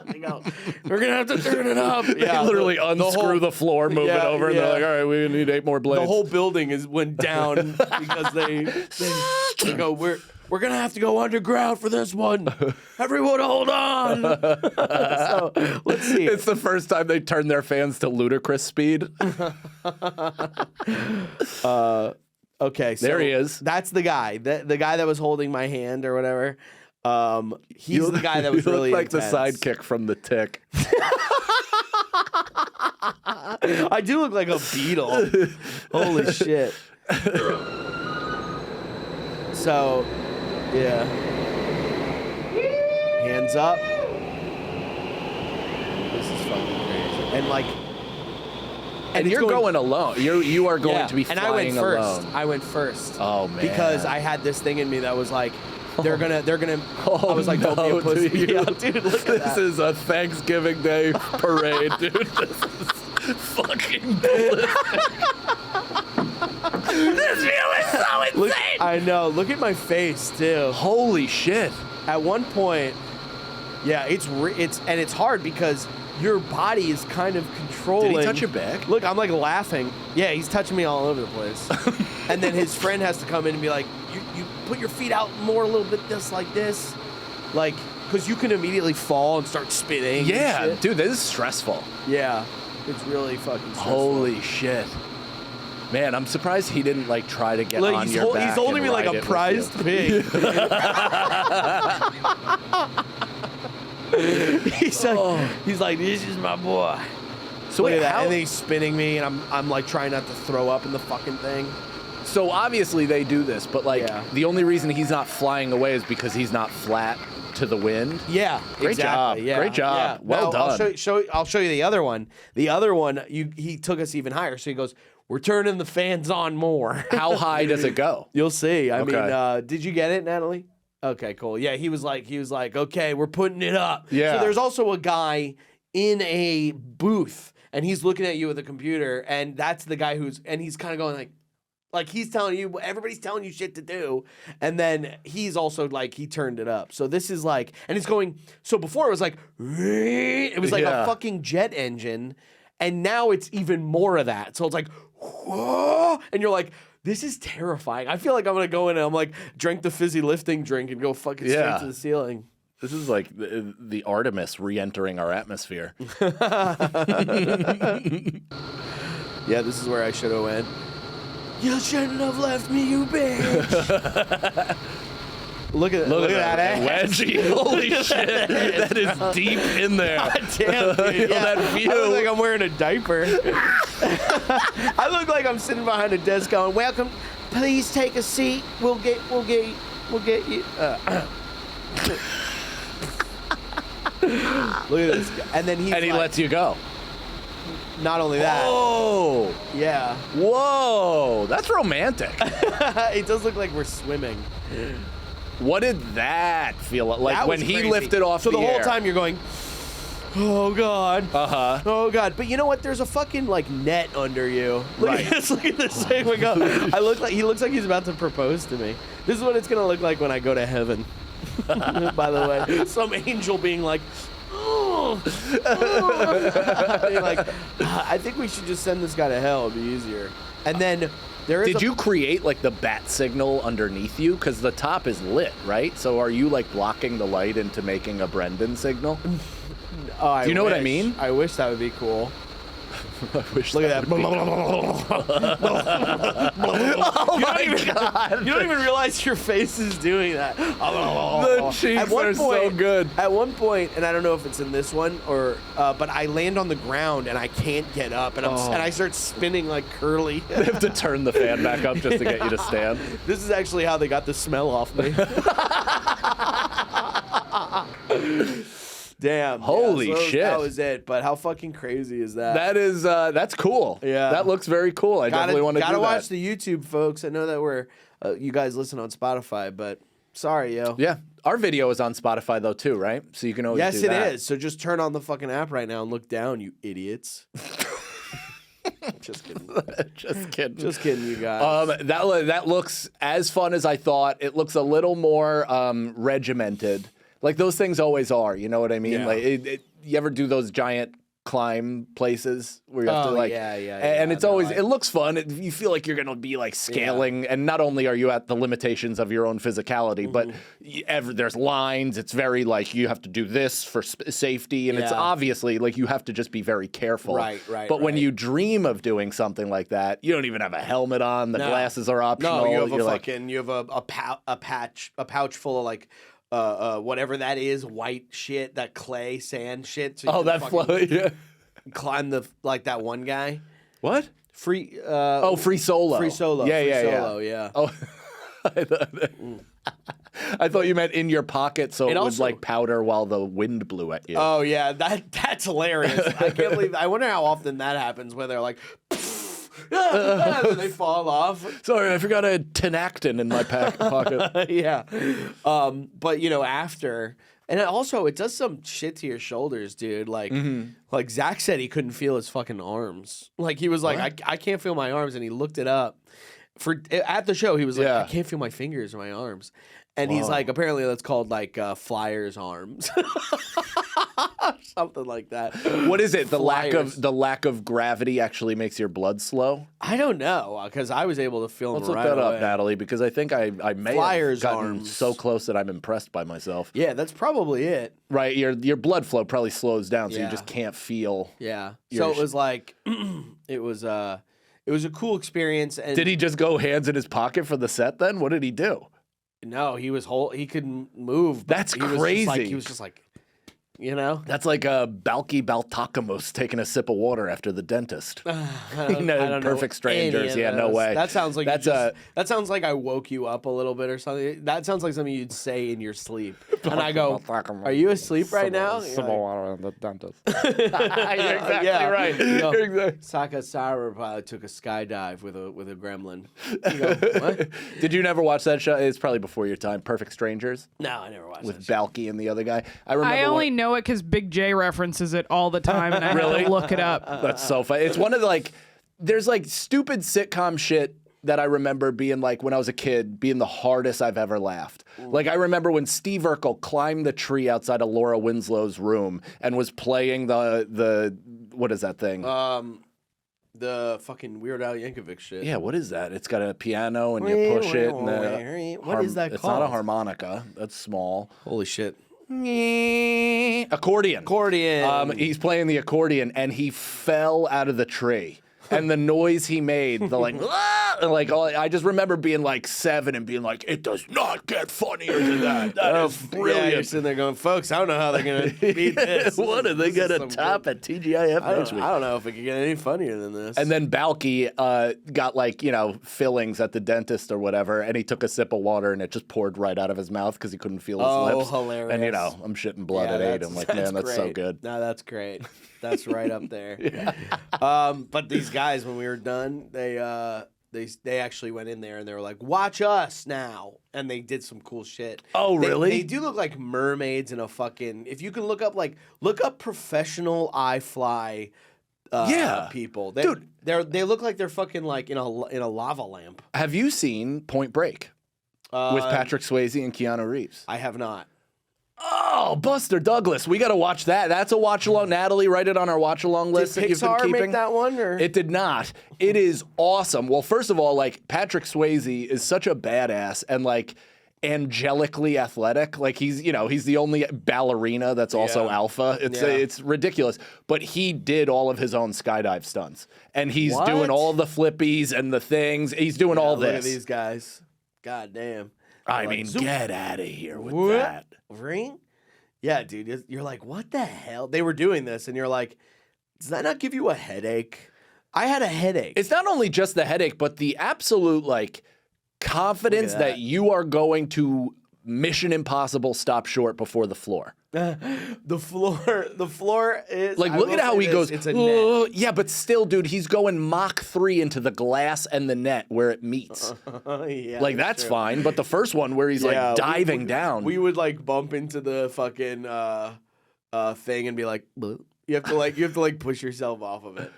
They go, we're going to have to turn it up. Yeah, they literally unscrew the floor, move it over, and they're like, all right, we need 8 more blades. The whole building went down because they go, we're going to have to go underground for this one. Everyone hold on. So, let's see. It's the first time they turned their fans to ludicrous speed. Okay, so there he is. That's the guy. The guy that was holding my hand or whatever. He's the guy that was really like intense. the sidekick from The Tick. I do look like a beetle. Holy shit. So, yeah. Hands up. This is fucking crazy. And like... And you're going alone. You are going to be flying alone. And I went first. I went first. Oh, man. Because I had this thing in me that was like, they're gonna. Oh, I was like, don't be a pussy. Yeah, dude, look at this that. is a Thanksgiving Day parade, dude. This is fucking ballistic. This feel is so insane. Look, I know. Look at my face too. Holy shit. At one point, yeah, it's hard because your body is kind of controlling. Did he touch your back? Look, I'm like laughing. Yeah, he's touching me all over the place. And then his friend has to come in and be like, you put your feet out more a little bit, just like this, like, because you can immediately fall and start spinning. Yeah, and shit. dude, this is stressful. Yeah, it's really fucking stressful. Holy shit. Man, I'm surprised he didn't like try to get on your back. He's holding me like a prized pig. He's like, this is my boy. So Look wait, at that. how? And then he's spinning me, and I'm like trying not to throw up in the fucking thing. So obviously they do this, but like the only reason he's not flying away is because he's not flat to the wind. Yeah, Great job. exactly. Yeah, Great job. yeah. Well Now, done. I'll show you the other one. The other one, he took us even higher. So he goes, "We're turning the fans on more." How high does it go? You'll see. I Okay. mean, did you get it, Natalie? Okay, cool. Yeah, he was like, okay, we're putting it up. Yeah. So there's also a guy in a booth, and he's looking at you with a computer, and that's the guy and he's kind of going like he's telling you, everybody's telling you shit to do, and then he's also like, he turned it up. So this is like, and it's going, so before it was like a fucking jet engine, and now it's even more of that. So it's like, whoa, and you're like, this is terrifying. I feel like I'm gonna go in and I'm like, drink the fizzy lifting drink and go fucking straight to the ceiling. This is like the Artemis re-entering our atmosphere. Yeah, this is where I should have went. You shouldn't have left me, you bitch. Look at that ass. wedgie. Holy shit. That is deep in there. God damn, dude. Yeah. That view. I look like I'm wearing a diaper. I look like I'm sitting behind a desk going, "Welcome, please take a seat. We'll get you." Look at this guy. And then he lets you go. Not only that. Oh. Yeah. Whoa. That's romantic. It does look like we're swimming. What did that feel like? That When was he crazy. lifted off so the whole air? time you're going, oh God. Uh-huh. Oh God. But you know what? There's a fucking like net under you. Look Right. at this. Look at this thing. We go. He looks like he's about to propose to me. This is what it's gonna look like when I go to heaven. By the way, some angel being like, being like, I think we should just send this guy to hell. It'd be easier. And then there is. Did you create like the bat signal underneath you? Because the top is lit, right? So are you like blocking the light into making a Brendan signal? Oh, Do you know what I mean? I wish that would be cool. I wish. Look at that. Oh my God! You don't even realize your face is doing that. The cheeks are so good. At one point, and I don't know if it's in this one or, but I land on the ground and I can't get up, and and I start spinning like Curly. They have to turn the fan back up just to get you to stand. This is actually how they got the smell off me. Damn. Holy shit. That was it. But how fucking crazy is that? That is, that's cool. Yeah. That looks very cool. I definitely want to do that. Gotta watch the YouTube, folks. I know that you guys listen on Spotify, but sorry, yo. Yeah. Our video is on Spotify, though, too, right? So you can always Yes, do that. it is. So just turn on the fucking app right now and look down, you idiots. Just kidding. Just kidding. Just kidding, you guys. That looks as fun as I thought. It looks a little more regimented. Like those things always are, you know what I mean? Yeah. Like, you ever do those giant climb places where you have to like, yeah. and it's always, it looks fun. You feel like you're going to be like scaling, and not only are you at the limitations of your own physicality, but there's lines. It's very like, you have to do this for safety, and it's obviously like you have to just be very careful. Right. But when you dream of doing something like that, you don't even have a helmet on. The glasses are optional. No, you have You're a pouch full of like, whatever that is, white shit, that clay sand shit. So that flow, yeah. Climb that one guy. What? Free solo. Free solo. Yeah. Oh, I thought you meant in your pocket, so it would also, like powder while the wind blew at you. Oh yeah, that's hilarious. I can't believe. I wonder how often that happens, where they're like, and they fall off. Sorry, I forgot a Tenactin in my pocket. Yeah, but after. And also, it does some shit to your shoulders, dude. Like, like Zach said, he couldn't feel his fucking arms. Like he was like, I can't feel my arms, and he looked it up at the show, he was like, Yeah. I can't feel my fingers or my arms. And he's like, apparently that's called like flyer's arms. Something like that. What is it? The Flyers. lack of gravity actually makes your blood slow? I don't know, because I was able to feel Let's them look right that away. up, Natalie, because I think I may Flyer's have gotten arms. so close that I'm impressed by myself. Yeah, that's probably it. Right, your blood flow probably slows down, so you Yeah. just can't feel. Yeah. Your So it was like, it was a cool experience. And Did he just go hands in his pocket for the set then? What did he do? No, he was he couldn't move. But That's he was just crazy. he was just like, you know. That's like Balky Baltakamos taking a sip of water after the dentist. I don't know Perfect Strangers. any of Yeah, no those. way. That sounds like That's that sounds like I woke you up a little bit or something. That sounds like something you'd say in your sleep. And I go, "Are you asleep right now?" You're like, water in the dentist. You're exactly right. You go, Exactly. Sakasawa probably took a skydive with a gremlin. You go, what? Did you never watch that show? It's probably before your time. Perfect Strangers No, I never watched with that. Balky and the other guy. I remember. I only know it because Big J references it all the time, and I Really? have to look it up. That's so funny. It's one of the there's like stupid sitcom shit that I remember being like when I was a kid, being the hardest I've ever laughed. Like I remember when Steve Urkel climbed the tree outside of Laura Winslow's room and was playing the what is that thing? The fucking Weird Al Yankovic shit. Yeah, what is that? It's got a piano and you push it. And What is that It's called? not a harmonica. That's small. Holy shit. Accordion. Accordion. He's playing the accordion and he fell out of the tree. And the noise he made, the like, I just remember being like 7 and being like, it does not get funnier than that. That is Yeah, brilliant. you're sitting there going, folks, I don't know how they're going to beat this. What are they This is going to some top good- at TGIF I next week? don't know if it could get any funnier than this. And then Balky got like, fillings at the dentist or whatever, and he took a sip of water and it just poured right out of his mouth because he couldn't feel his lips. Hilarious. And I'm shitting blood at 8. I'm like, man, that's so great. good. No, that's great. That's right up there. But these guys, when we were done, they actually went in there and they were like, "Watch us now," and they did some cool shit. Oh, really? They do look like mermaids in a fucking. If you can look up professional iFly. People. Dude. They look like they're fucking like in a lava lamp. Have you seen Point Break with Patrick Swayze and Keanu Reeves? I have not. Oh, Buster Douglas. We got to watch that. That's a watch along. Natalie, write it on our watch along list Did that you've been Pixar keeping. make that one? Or? It did not. It is awesome. Well, first of all, like Patrick Swayze is such a badass and like angelically athletic. Like he's the only ballerina that's also Yeah. alpha. It's ridiculous. But he did all of his own skydive stunts. And he's What? doing all the flippies and the things. He's doing all Look at this. these guys. God damn. I Like, mean, zoom. get out of here with What? that. Ring? Yeah, dude. You're like, what the hell? They were doing this, and you're like, does that not give you a headache? I had a headache. It's not only just the headache, but the absolute like confidence Look at that. that you are going to Mission Impossible stop short before the floor. The floor is Like, I look will at how say he this, goes. It's a net. Yeah, but still, dude, he's going Mach 3 into the glass and the net where it meets. Yeah, Like that's true. fine, but the first one where he's Yeah, like diving down. We would like bump into the fucking thing and be like, "Bleh." you have to push yourself off of it.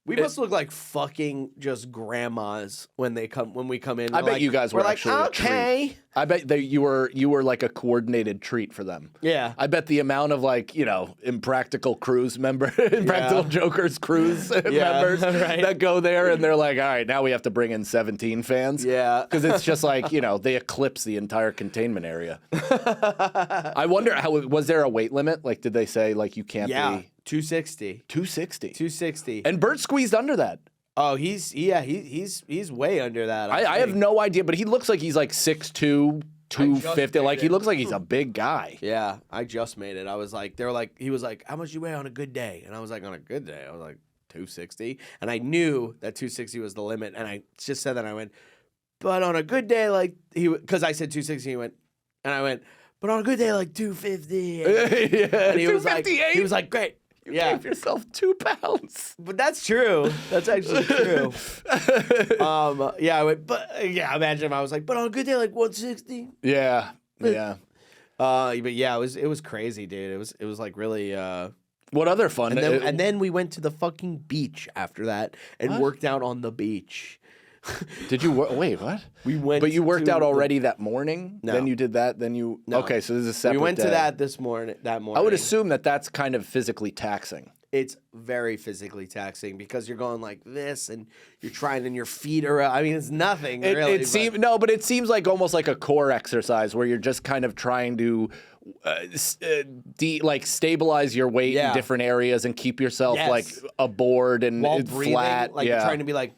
We must look like fucking just grandmas when we come in. I We're bet like- you guys we're were like, actually a okay. treat. I bet that you were like a coordinated treat for them. Yeah. I bet the amount of like, Impractical Jokers cruise members right. that go there and they're like, all right, now we have to bring in 17 fans. Yeah. Because it's just like, they eclipse the entire containment area. I wonder was there a weight limit? Like, did they say like you can't be 260. 260? 260. And Bert squeezed under that. Oh, he's way under that. I have no idea, but he looks like he's like 6'2", 250. Like he looks like he's a big guy. Yeah, I just made it. I was like, he was like, how much you weigh on a good day? And I was like, on a good day, I was like 260. And I knew that 260 was the limit. And I just said that. I went, but on a good day, like because I said 260, he went, and I went, but on a good day, like 250. Yeah, And he was like, 258? Great. You Yeah, gave yourself 2 pounds. but that's true. That's actually true. Yeah, I went, but yeah, imagine if I was like, but on a good day, like 160. Yeah. Yeah. But yeah, it was crazy, dude. It was like really. What other fun? And then we went to the fucking beach after that and worked out on the beach. Did you wait? What? We went. But you worked to out already that morning. No. Then you did that. Then you. No. Okay, so this is a separate. We went day. to that this morning. That morning. I would assume that that's kind of physically taxing. It's very physically taxing because you're going like this and you're trying and your feet are. I mean, it's nothing really. It seems no, but it seems like almost like a core exercise where you're just kind of trying to stabilize your weight in different areas and keep yourself like aboard and while breathing, flat. like you're trying to be like.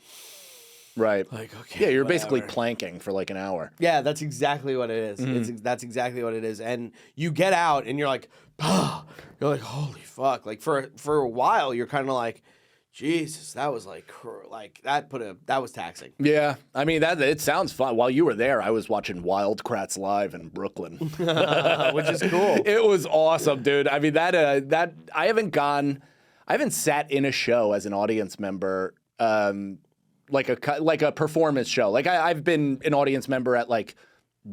Right. Like, okay, yeah, you're whatever. basically planking for like an hour. Yeah, that's exactly what it is. That's exactly what it is. And you get out and you're like, you're like, holy fuck. Like for a while, you're kind of like, Jesus, that was like that was taxing. Yeah, I mean it sounds fun. While you were there, I was watching Wildcrats live in Brooklyn, Which is cool. It was awesome, dude. I mean that I haven't sat in a show as an audience member. Like a performance show. Like I've been an audience member at like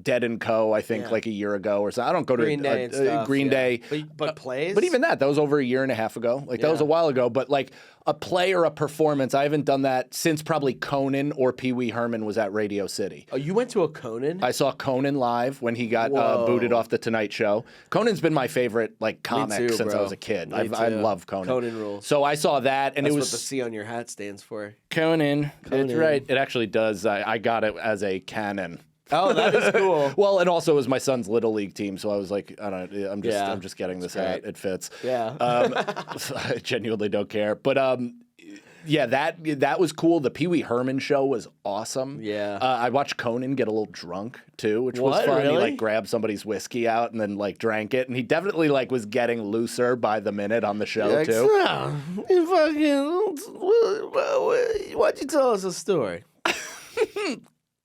Dead and Co. I think like a year ago or so. I don't go to Green Day and stuff, Green Day, but plays. But even that was over a year and a half ago. Like that was a while ago. But like a play or a performance, I haven't done that since probably Conan or Pee Wee Herman was at Radio City. Oh, you went to a Conan? I saw Conan live when he got booted off the Tonight Show. Conan's been my favorite like comic too, since I bro. was a kid. Me I too. love Conan. Conan rules. So I saw that, and That's it what was the C on your hat stands for. Conan. That's right. It actually does. I got it as a Cannon. Oh, that is cool. Well, and also it was my son's little league team, so I was like, I don't know, I'm just getting this hat. great. It fits. Yeah. I genuinely don't care. But yeah, that was cool. The Pee Wee Herman show was awesome. Yeah. I watched Conan get a little drunk too, which was What, fun. He really? like grabbed somebody's whiskey out and then like drank it, and he definitely like was getting looser by the minute on the show too. Why'd you tell us a story?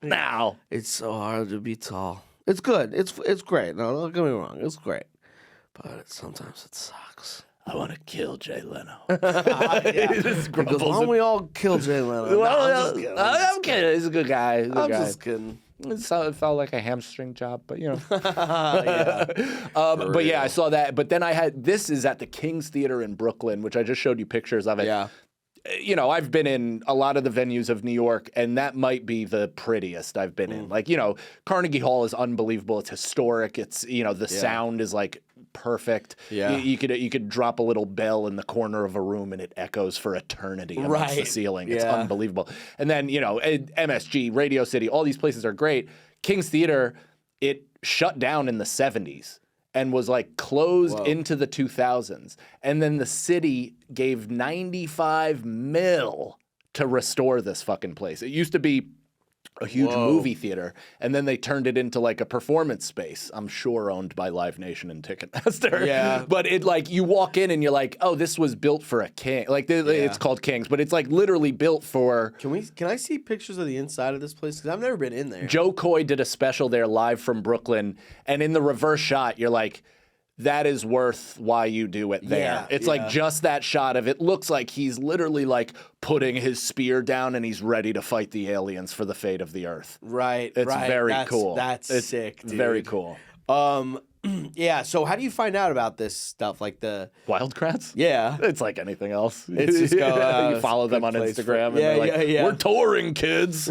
Now It's so hard to be tall. It's good. It's great. No, don't get me wrong. It's great. But sometimes it sucks. I want to kill Jay Leno. He Just goes, grumbles why don't we all kill Jay Leno? No, I'm just kidding. I'm kidding. He's a good guy. He's a good I'm guy. just kidding. It felt like a hamstring job, but you know. Yeah. But yeah, I saw that. But then this is at the King's Theater in Brooklyn, which I just showed you pictures of it. Yeah. You know, I've been in a lot of the venues of New York, and that might be the prettiest I've been in. Like, you know, Carnegie Hall is unbelievable. It's historic. It's, you know, the sound is like perfect. Yeah. You could drop a little bell in the corner of a room and it echoes for eternity amongst the ceiling. It's unbelievable. And then, you know, MSG, Radio City, all these places are great. King's Theater, it shut down in the 70s. And was like closed into the 2000s. And then the city gave 95 mil to restore this fucking place. It used to be a huge movie theater, and then they turned it into like a performance space, I'm sure owned by Live Nation and Ticketmaster. Yeah. But it like, you walk in and you're like, oh, this was built for a king. Like it's called King's, but it's like literally built for... Can I see pictures of the inside of this place? Because I've never been in there. Joe Coy did a special there live from Brooklyn, and in the reverse shot, you're like, that is worth why you do it there. Yeah, It's like just that shot of it looks like he's literally like putting his spear down and he's ready to fight the aliens for the fate of the earth. Right. It's very cool. It's sick, dude. Very cool. Yeah. So how do you find out about this stuff? Like the Wildcrats? yeah. It's like anything else. It's just go, you follow them on good place for- Instagram and Yeah, they're like, yeah. we're touring, kids.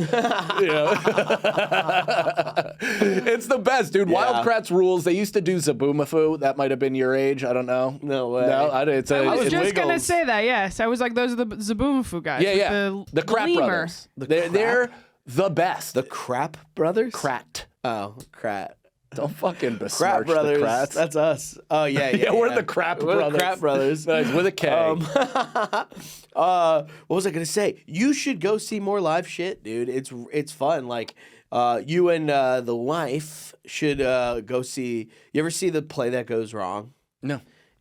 It's the best, dude. Yeah. Wildcrats rules. They used to do Zaboomafoo. That might have been your age. I don't know. No way. No, I was it's just gonna Wiggles. say that. Yes, I was like, those are the Zaboomafoo guys. Yeah, with the Crap lemur. Brothers. They're the best. The Crap Brothers. Krat. Oh, Crat. Don't fucking besmirch Crap Brothers. the Krats. That's us. Oh yeah. Yeah, we're the Crap We're Brothers. the Crap Brothers. Nice, with a K. What was I gonna say? You should go see more live shit, dude. It's fun. Like, you and the wife should go see. You ever see the Play That Goes Wrong? No.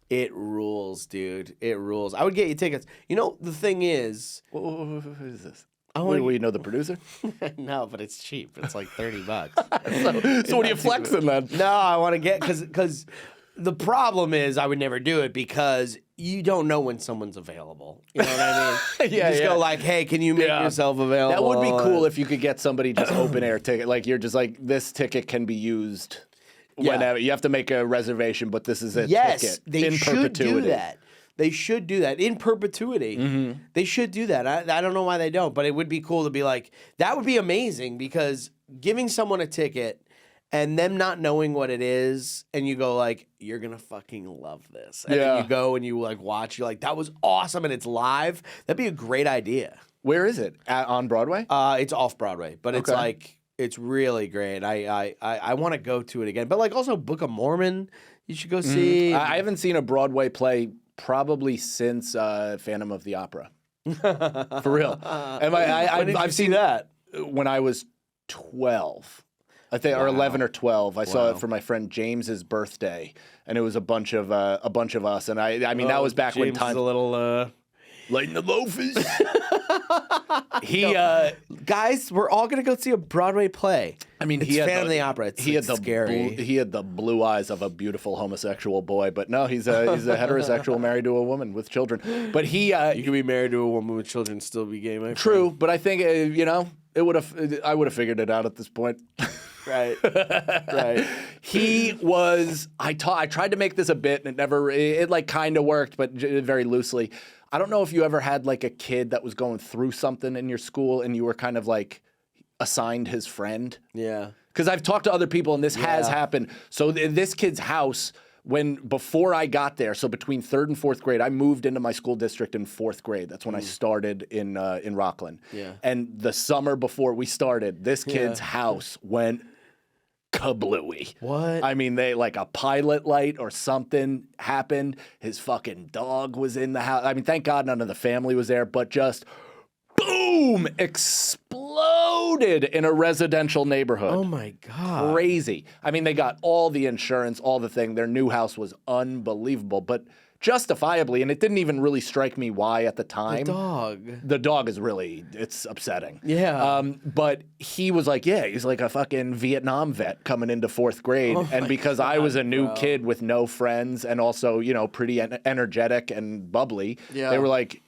It rules, dude. It rules. I would get you tickets. You know, the thing is, What is this? I Wait, you know the producer? no, but it's cheap. It's like $30. So what are you flexing then? No, I want to get because the problem is I would never do it because you don't know when someone's available. You know what I mean? Yeah, you just yeah. go like, hey, can you make yourself available? That would be cool if you could get somebody just open air ticket. Like you're just like, this ticket can be used whenever. You have to make a reservation, but this is a yes, ticket they in should perpetuity. do that. They should do that in perpetuity. They should do that. I don't know why they don't, but it would be cool to be like, that would be amazing because giving someone a ticket and them not knowing what it is, and you go like, you're gonna fucking love this. And then you go and you like watch, you're like, that was awesome and it's live. That'd be a great idea. Where is it? On Broadway? It's off Broadway, but it's like, it's really great. I want to go to it again. But like also Book of Mormon, you should go see. I haven't seen a Broadway play probably since Phantom of the Opera. For real. I've seen that when I was 12. I think, or 11 or 12. I saw it for my friend James's birthday, and it was a bunch of us. And I mean, that was back when James time is a little lighting the loafers. Guys, we're all gonna go see a Broadway play. I mean, it's he had Phantom of the Opera. It's scary. He had the blue eyes of a beautiful homosexual boy, but no, he's a heterosexual married to a woman with children. But you can be married to a woman with children and still be gay, my friend. True, but I think I would have figured it out at this point. Right. Right. He was. I tried to make this a bit, and it like kind of worked, but very loosely. I don't know if you ever had like a kid that was going through something in your school, and you were kind of like assigned his friend. Yeah. Because I've talked to other people, and this has happened. So in this kid's house, before I got there, so between 3rd and 4th grade, I moved into my school district in 4th grade. That's when I started in Rockland. Yeah. And the summer before we started, this kid's house went kablooey. What? I mean, a pilot light or something happened. His fucking dog was in the house. I mean, thank God none of the family was there, but just boom, exploded in a residential neighborhood. Oh my God. Crazy. I mean, they got all the insurance, all the thing. Their new house was unbelievable, but justifiably, and it didn't even really strike me why at the time. The dog is really, it's upsetting. Yeah. But he was like, he's like a fucking Vietnam vet coming into 4th grade. And because I was a new kid with no friends and also, pretty energetic and bubbly, they were like,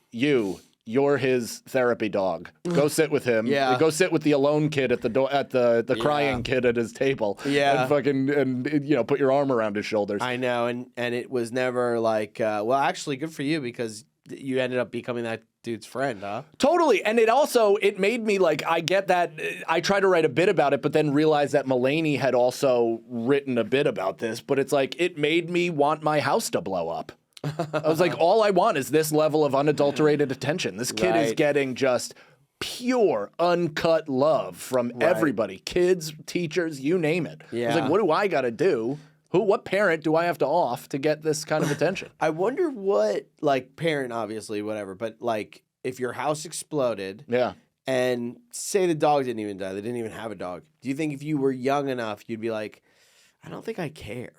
you're his therapy dog. Go sit with him. Yeah. Go sit with the alone kid at the crying kid at his table. Yeah. And fucking put your arm around his shoulders. I know, and it was never like well, actually good for you because you ended up becoming that dude's friend, huh? Totally. And it made me like, I get that. I try to write a bit about it, but then realized that Mulaney had also written a bit about this, but it's like, it made me want my house to blow up. I was like, all I want is this level of unadulterated attention. This kid is getting just pure, uncut love from everybody. Kids, teachers, you name it. Yeah. I was like, what do I got to do? What parent do I have to off to get this kind of attention? I wonder what, like, parent, obviously, whatever, but, like, if your house exploded and say the dog didn't even die, they didn't even have a dog, do you think if you were young enough, you'd be like, I don't think I care?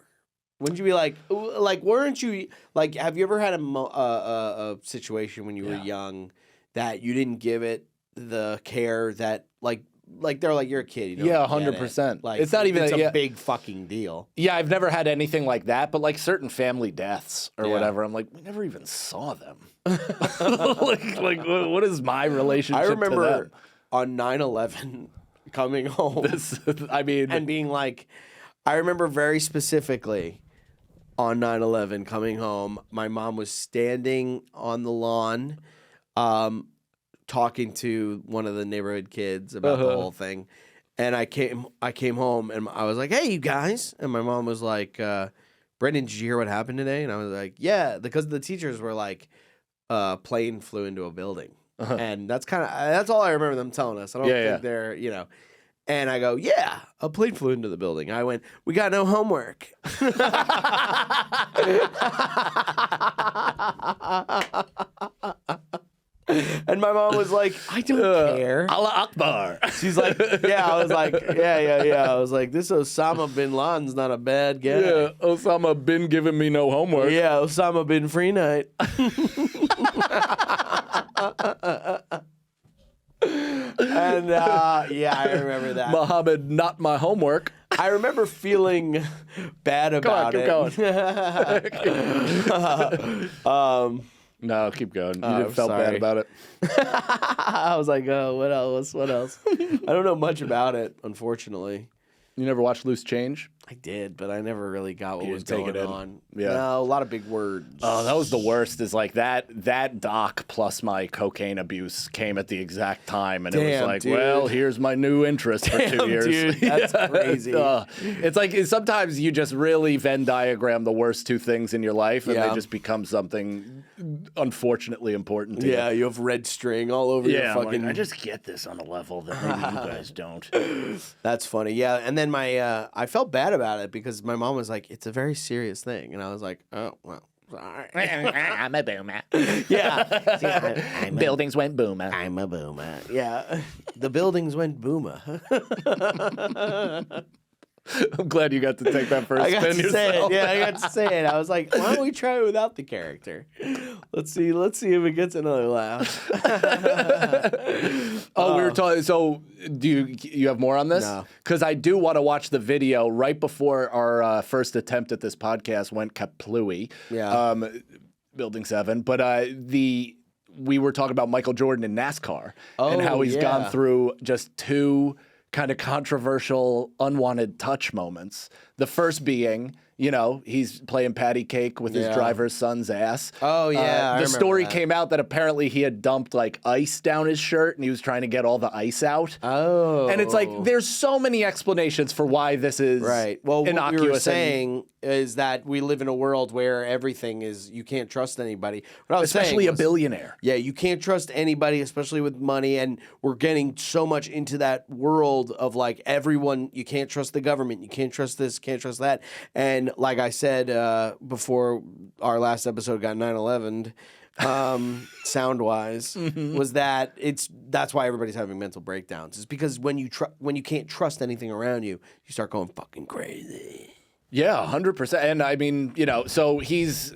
Wouldn't you be like, weren't you, like, have you ever had a situation when you were young that you didn't give it the care that, like they're like, you're a kid, you know? Yeah, 100%. Like, it's not even a big fucking deal. Yeah, I've never had anything like that, but like certain family deaths or whatever, I'm like, we never even saw them. like, what is my relationship to them? I remember on 9/11 coming home, and being like, I remember very specifically on 9/11 coming home, my mom was standing on the lawn, talking to one of the neighborhood kids about the whole thing, and I came home and I was like, "Hey, you guys!" And my mom was like, "Brendan, did you hear what happened today?" And I was like, "Yeah," because the teachers were like, "Plane flew into a building," and that's all I remember them telling us. I don't think they're And I go, yeah, a plane flew into the building. I went, we got no homework. And my mom was like, I don't care. Allah Akbar. She's like, I was like, yeah. I was like, this Osama bin Laden's not a bad guy. Yeah, Osama bin giving me no homework. Yeah, Osama bin free night. And I remember that. Muhammad, not my homework. I remember feeling bad about it. Keep going. No, keep going. You didn't felt bad about it. I was like, oh, what else? I don't know much about it, unfortunately. You never watched Loose Change? I did, but I never really got what You was didn't take going it in? on. Yeah. No, a lot of big words. Oh, that was the worst. Is like that doc plus my cocaine abuse came at the exact time, and it was Damn, like, dude. well, here's my new interest for 2 Damn, years. dude, that's crazy. It's like sometimes you just really Venn diagram the worst two things in your life, and Yeah. they just become something unfortunately important to you. Yeah, you have red string all over your Yeah, I'm fucking. like, I just get this on a level that maybe you guys don't. That's funny. Yeah, and then I felt bad about it because my mom was like, "It's a very serious thing," and I was like, "Oh well, sorry." I'm a boomer. Yeah, See, Buildings went boomer. I'm a boomer. Yeah, the buildings went boomer. I'm glad you got to take that first I got spin to say it. yourself. Yeah, I got to say it. I was like, "Why don't we try it without the character? Let's see if it gets another laugh." Oh, we were talking. So, do you have more on this? No. Because I do want to watch the video right before our first attempt at this podcast went kaplooey. Yeah. Building 7, but we were talking about Michael Jordan in NASCAR and how Oh, he's yeah. gone through just 2 kind of controversial, unwanted touch moments. The first being, he's playing patty cake with his Yeah. driver's son's ass. Oh, yeah, I the remember story that. came out that apparently he had dumped like ice down his shirt and he was trying to get all the ice out. Oh, And it's like there's so many explanations for why this is right. Well, what innocuous. we were and- saying is that we live in a world where everything is you can't trust anybody. What I was especially saying a was, billionaire. Yeah, you can't trust anybody, especially with money. And we're getting so much into that world of like everyone, you can't trust the government, you can't trust this, can't trust that. And like I said before our last episode got 9/11, sound wise, was that that's why everybody's having mental breakdowns. It's because when you can't trust anything around you, you start going fucking crazy. Yeah, 100%. And I mean, so he's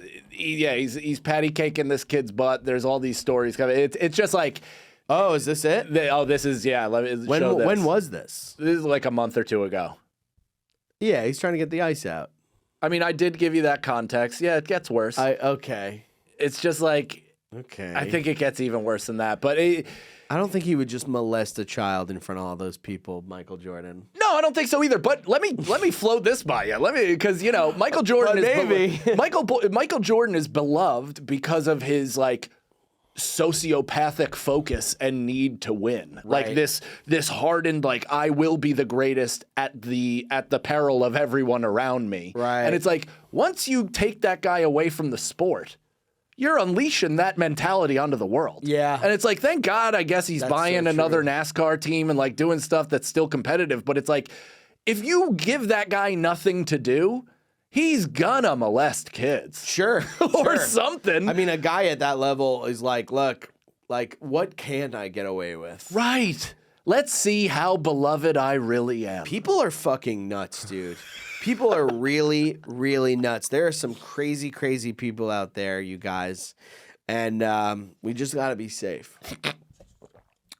patty caking this kid's butt. There's all these stories coming. It's just like, Oh, is this it? this is Let me show this. When was this? This is like a month or 2 ago. Yeah, he's trying to get the ice out. I mean, I did give you that context. Yeah, it gets worse. Okay. It's just like, Okay. I think it gets even worse than that. But I don't think he would just molest a child in front of all those people, Michael Jordan. no, I don't think so either. But let me float this by you. Because Michael Jordan But is maybe. Michael Jordan is beloved because of his like sociopathic focus and need to win. Like Right. this hardened like I will be the greatest at the peril of everyone around me. Right. And it's like once you take that guy away from the sport, you're unleashing that mentality onto the world. Yeah. And it's like, thank God, I guess he's That's buying so another true. NASCAR team and like doing stuff that's still competitive. But it's like, if you give that guy nothing to do, he's gonna molest kids. Sure. Or sure. something. I mean, a guy at that level is like, look, like, what can I get away with? Right. Let's see how beloved I really am. People are fucking nuts, dude. People are really, really nuts. There are some crazy, crazy people out there, you guys. And we just got to be safe.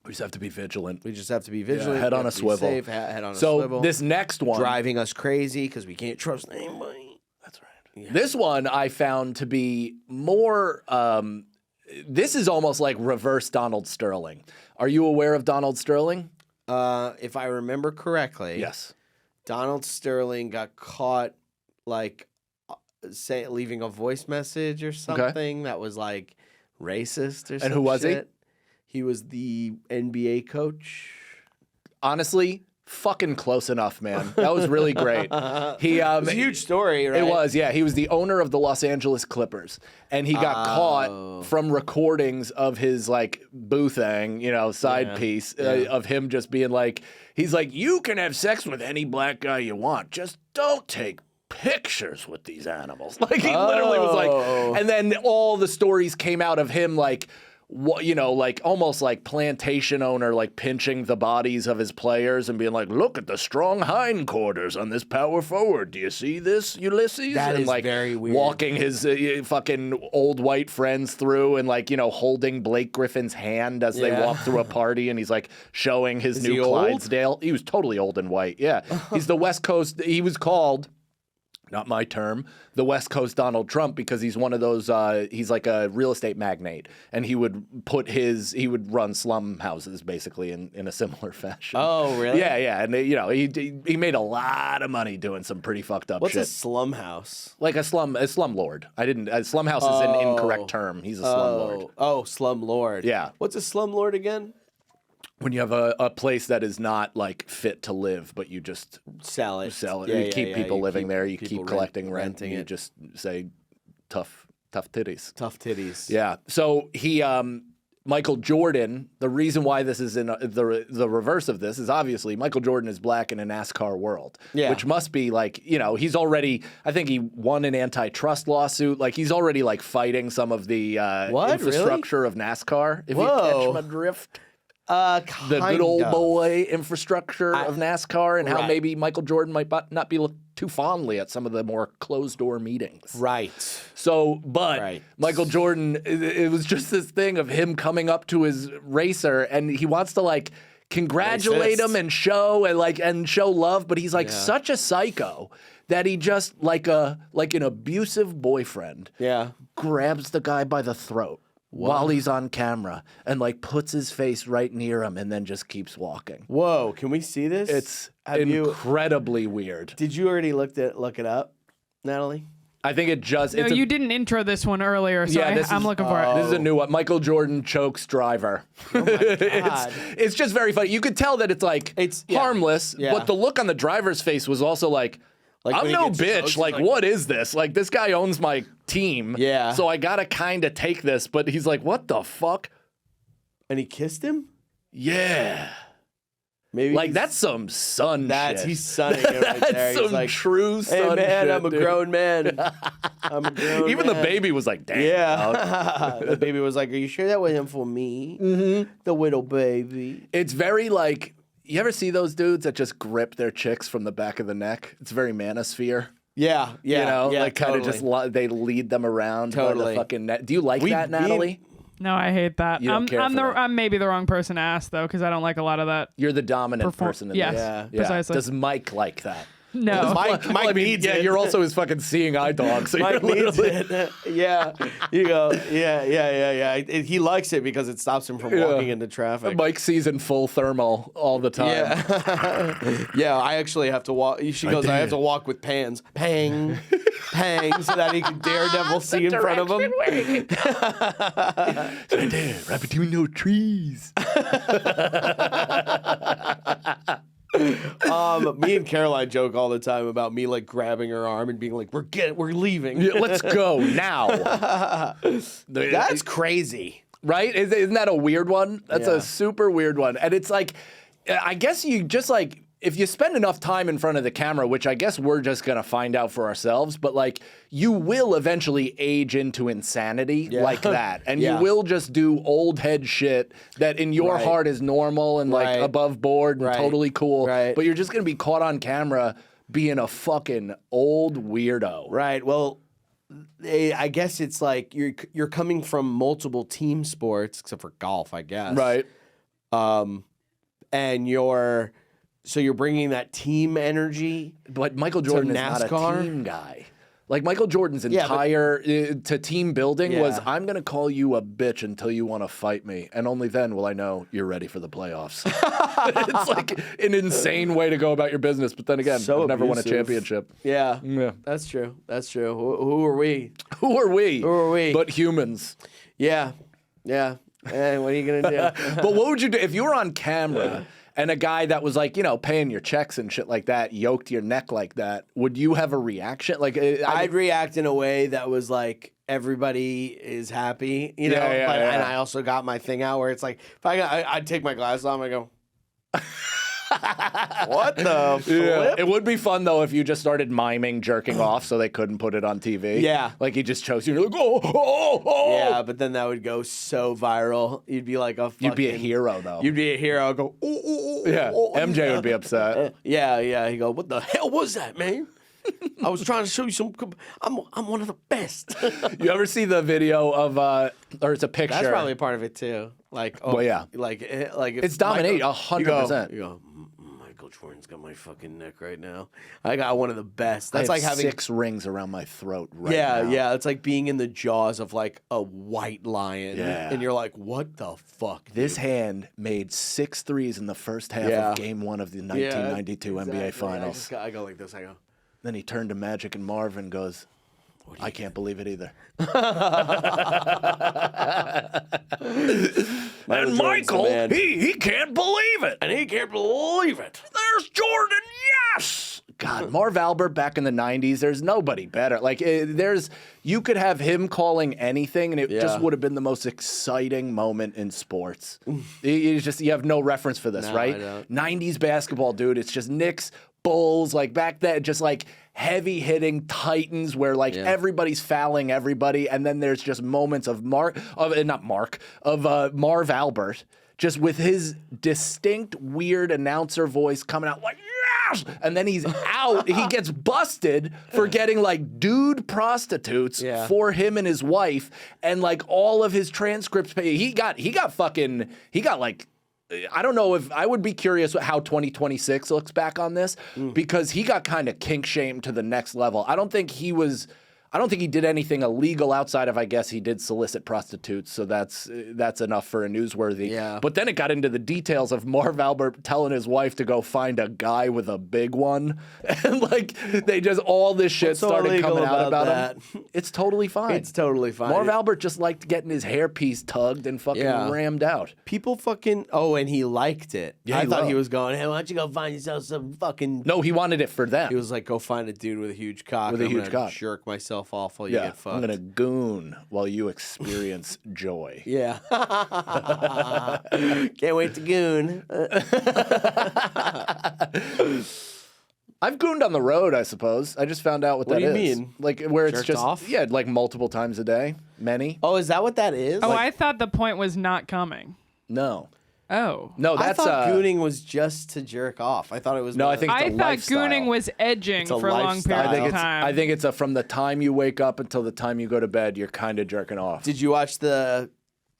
We just have to be vigilant. We just have to be vigilant. head We on have a to be swivel. safe, head on a So swivel. this next one, driving us crazy because we can't trust anybody. That's right. This one I found to be more. This is almost like reverse Donald Sterling. Are you aware of Donald Sterling? If I remember correctly, Yes. Donald Sterling got caught like leaving a voice message or something that was like racist or something. And who was he? He was the NBA coach. Honestly, fucking close enough, man. That was really great. He It was a huge story, right? It was, yeah. He was the owner of the Los Angeles Clippers, and he got caught from recordings of his like boothang, side piece of him just being like, he's like, you can have sex with any black guy you want, just don't take pictures with these animals. Like he literally was like, and then all the stories came out of him like. What like almost like plantation owner, like pinching the bodies of his players and being like, "Look at the strong hindquarters on this power forward. Do you see this, Ulysses?" That and is like very weird. walking his fucking old white friends through and like holding Blake Griffin's hand as they Yeah. walk through a party, and he's like showing his Is he new old? Clydesdale. He was totally old and white. Yeah, he's the West Coast. He was called. not my term, the West Coast Donald Trump, because he's one of those, he's like a real estate magnate, and he would run slum houses basically in a similar fashion. Oh, really? Yeah, and he made a lot of money doing some pretty fucked up What's shit. a slum house? Like a slum lord. Slum house is an incorrect term. He's a slum lord. Oh, slum lord. Yeah. What's a slum lord again? When you have a place that is not like fit to live, but you just Sell it. Yeah, you keep people living there. You keep collecting rent. renting And you it. just say tough titties. Tough titties. Yeah. So he, Michael Jordan. The reason why this is in the reverse of this is obviously Michael Jordan is black in a NASCAR world. Yeah. Which must be like, he's already. I think he won an antitrust lawsuit. Like he's already like fighting some of the infrastructure of NASCAR. If you catch my drift. The good old boy infrastructure of NASCAR and how maybe Michael Jordan might not be looked too fondly at some of the more closed door meetings. Right. So, but Michael Jordan, it was just this thing of him coming up to his racer and he wants to like congratulate him and show love, but he's like such a psycho that he just like an abusive boyfriend grabs the guy by the throat. While he's on camera and like puts his face right near him and then just keeps walking. Whoa, can we see this? It's incredibly weird. Did you already look it up, Natalie? I think it just... No, you didn't intro this one earlier, so I'm looking for it. This is a new one. Michael Jordan chokes driver. Oh my God. it's just very funny. You could tell that it's like harmless, but the look on the driver's face was also like I'm no bitch. Like, what is this? Like, this guy owns my team. Yeah. So I gotta kind of take this. But he's like, what the fuck? And he kissed him? Yeah. Maybe like that's some son shit. He's sunning it right That's there. some He's like, true son hey man, shit, I'm a dude. grown man. I'm a grown Even man. the baby was like, damn. Yeah. The baby was like, are you sure that wasn't for me? Mm-hmm. The little baby. It's very like, you ever see those dudes that just grip their chicks from the back of the neck? It's very manosphere. Yeah. Like kind of just they lead them around by the fucking neck. Do you like that, Natalie? No, I hate that. You don't care for that. I'm maybe the wrong person to ask though, because I don't like a lot of that. You're the dominant person in yes, this. Yeah, precisely. Does Mike like that? No. Mike needs it. You're also his fucking seeing eye dog. So Mike needs it. Yeah. You go, yeah. He likes it because it stops him from walking into traffic. Mike sees in full thermal all the time. Yeah. Yeah, I actually have to walk. She goes, I have to walk with pans. Pang. Pang. So that he can daredevil see in front of him. Right there, right between those trees. Me and Caroline joke all the time about me like grabbing her arm and being like, we're leaving. Yeah, let's go now. That's crazy. Right? Isn't that a weird one? That's a super weird one. And it's like, I guess you just like, if you spend enough time in front of the camera, which I guess we're just going to find out for ourselves, but like you will eventually age into insanity like that. And you will just do old head shit that in your heart is normal and like above board and totally cool. Right. But you're just going to be caught on camera being a fucking old weirdo. Right. Well, I guess it's like you're coming from multiple team sports, except for golf, I guess. Right. And you're bringing that team energy. But Michael Jordan is not a team guy. Like Michael Jordan's entire to team building was, I'm going to call you a bitch until you want to fight me. And only then will I know you're ready for the playoffs. It's like an insane way to go about your business. But then again, So I've never won a abusive. championship. Yeah. Yeah. That's true. That's true. Who are we? Who are we? Who are we? But humans. Yeah. Yeah. And what are you going to do? But what would you do if you were on camera and a guy that was like, paying your checks and shit like that, yoked your neck like that? Would you have a reaction? Like, I'd react in a way that was like, everybody is happy, you know? And I also got my thing out where it's like, if I'd take my glasses off and I go, what the flip? It would be fun though if you just started miming jerking off so they couldn't put it on TV. Yeah. Like he just chose you and you're like, oh. Yeah, but then that would go so viral. You'd be like You'd be a hero though. You'd be a hero. I'd go, yeah. MJ would be upset. Yeah. He'd go, what the hell was that, man? I was trying to show you some. I'm one of the best. You ever see the video of, or it's a picture? That's probably part of it too. Like, Well, yeah. like if It's dominate 100%. You go, Michael Jordan's got my fucking neck right now. I got one of the best. That's I like have having 6 rings around my throat right yeah, now. yeah. It's like being in the jaws of like a white lion. Yeah. And you're like, what the fuck? This dude? hand made 6 threes in the first half Yeah. of Game 1 of the 1992 NBA Finals. I go like this. I go. Then he turned to Magic and Marv and goes, I can't believe it either. And Michael, he can't believe it. And he can't believe it. There's Jordan, yes! God, Marv Albert back in the 90s, there's nobody better. Like, you could have him calling anything, and it just would have been the most exciting moment in sports. You have no reference for this, No, right? I don't. 90s basketball, dude. It's just Knicks, Bulls, like back then, just like heavy-hitting Titans where like everybody's fouling everybody, and then there's just moments of Marv Albert just with his distinct, weird announcer voice coming out like, yes! And then he's out. He gets busted for getting like dude prostitutes for him and his wife, and like all of his transcripts. He got like, I don't know if I would be curious how 2026 looks back on this because he got kind of kink shamed to the next level. I don't think he did anything illegal outside of, I guess he did solicit prostitutes, so that's enough for a newsworthy. Yeah. But then it got into the details of Marv Albert telling his wife to go find a guy with a big one, and like they just all this shit started coming out about him. It's totally fine. It's totally fine. Marv Albert just liked getting his hairpiece tugged and fucking rammed out. People fucking and he liked it. Yeah, I thought he was going, hey, why don't you go find yourself some fucking. No, he wanted it for them. He was like, go find a dude with a huge cock. With a I'm huge gonna cock. Jerk myself off while you get fucked. I'm gonna goon while you experience joy. Yeah. Can't wait to goon. I've gooned on the road, I suppose. I just found out what What that do you is. mean? Like where it's Jerked just off? like multiple times a day. Many? Oh, is that what that is? Oh, I thought the point was not coming. No. Oh. No, I that's thought gooning was just to jerk off. I thought it was. No, I think it's I a thought lifestyle. gooning was edging It's a for a long lifestyle. period of time. I think it's from the time you wake up until the time you go to bed, you're kind of jerking off. Did you watch the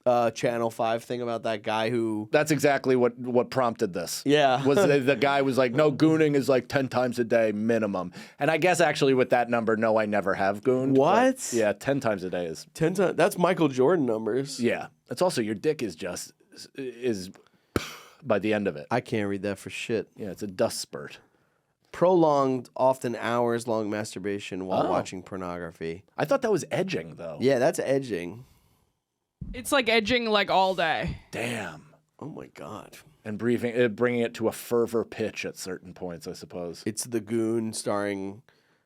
Channel 5 thing about that guy who? That's exactly what prompted this. Yeah. Was the guy was like, no, gooning is like 10 times a day minimum. And I guess actually with that number, no, I never have gooned. What? But yeah, 10 times a day is. 10 times. That's Michael Jordan numbers. Yeah. It's also your dick is by the end of it. I can't read that for shit. Yeah, it's a dust spurt. Prolonged, often hours-long masturbation while watching pornography. I thought that was edging, though. Yeah, that's edging. It's like edging like all day. Damn. Oh my god. And bringing it to a fervor pitch at certain points, I suppose. It's The Goon starring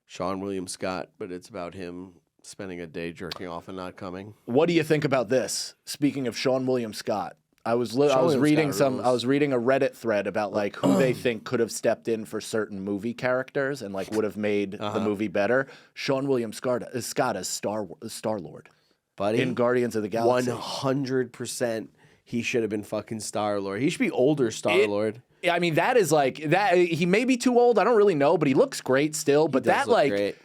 Sean William Scott, but it's about him spending a day jerking off and not coming. What do you think about this? Speaking of Sean William Scott, I was William reading Scott rules. I was reading a Reddit thread about like who they think could have stepped in for certain movie characters and like would have made the movie better. Sean William Scott as Star-Lord. Buddy, In Guardians of the Galaxy. 100% he should have been fucking Star-Lord. He should be older Star-Lord. I mean, that is like that. He may be too old. I don't really know, but he looks great still. But Does that look like great.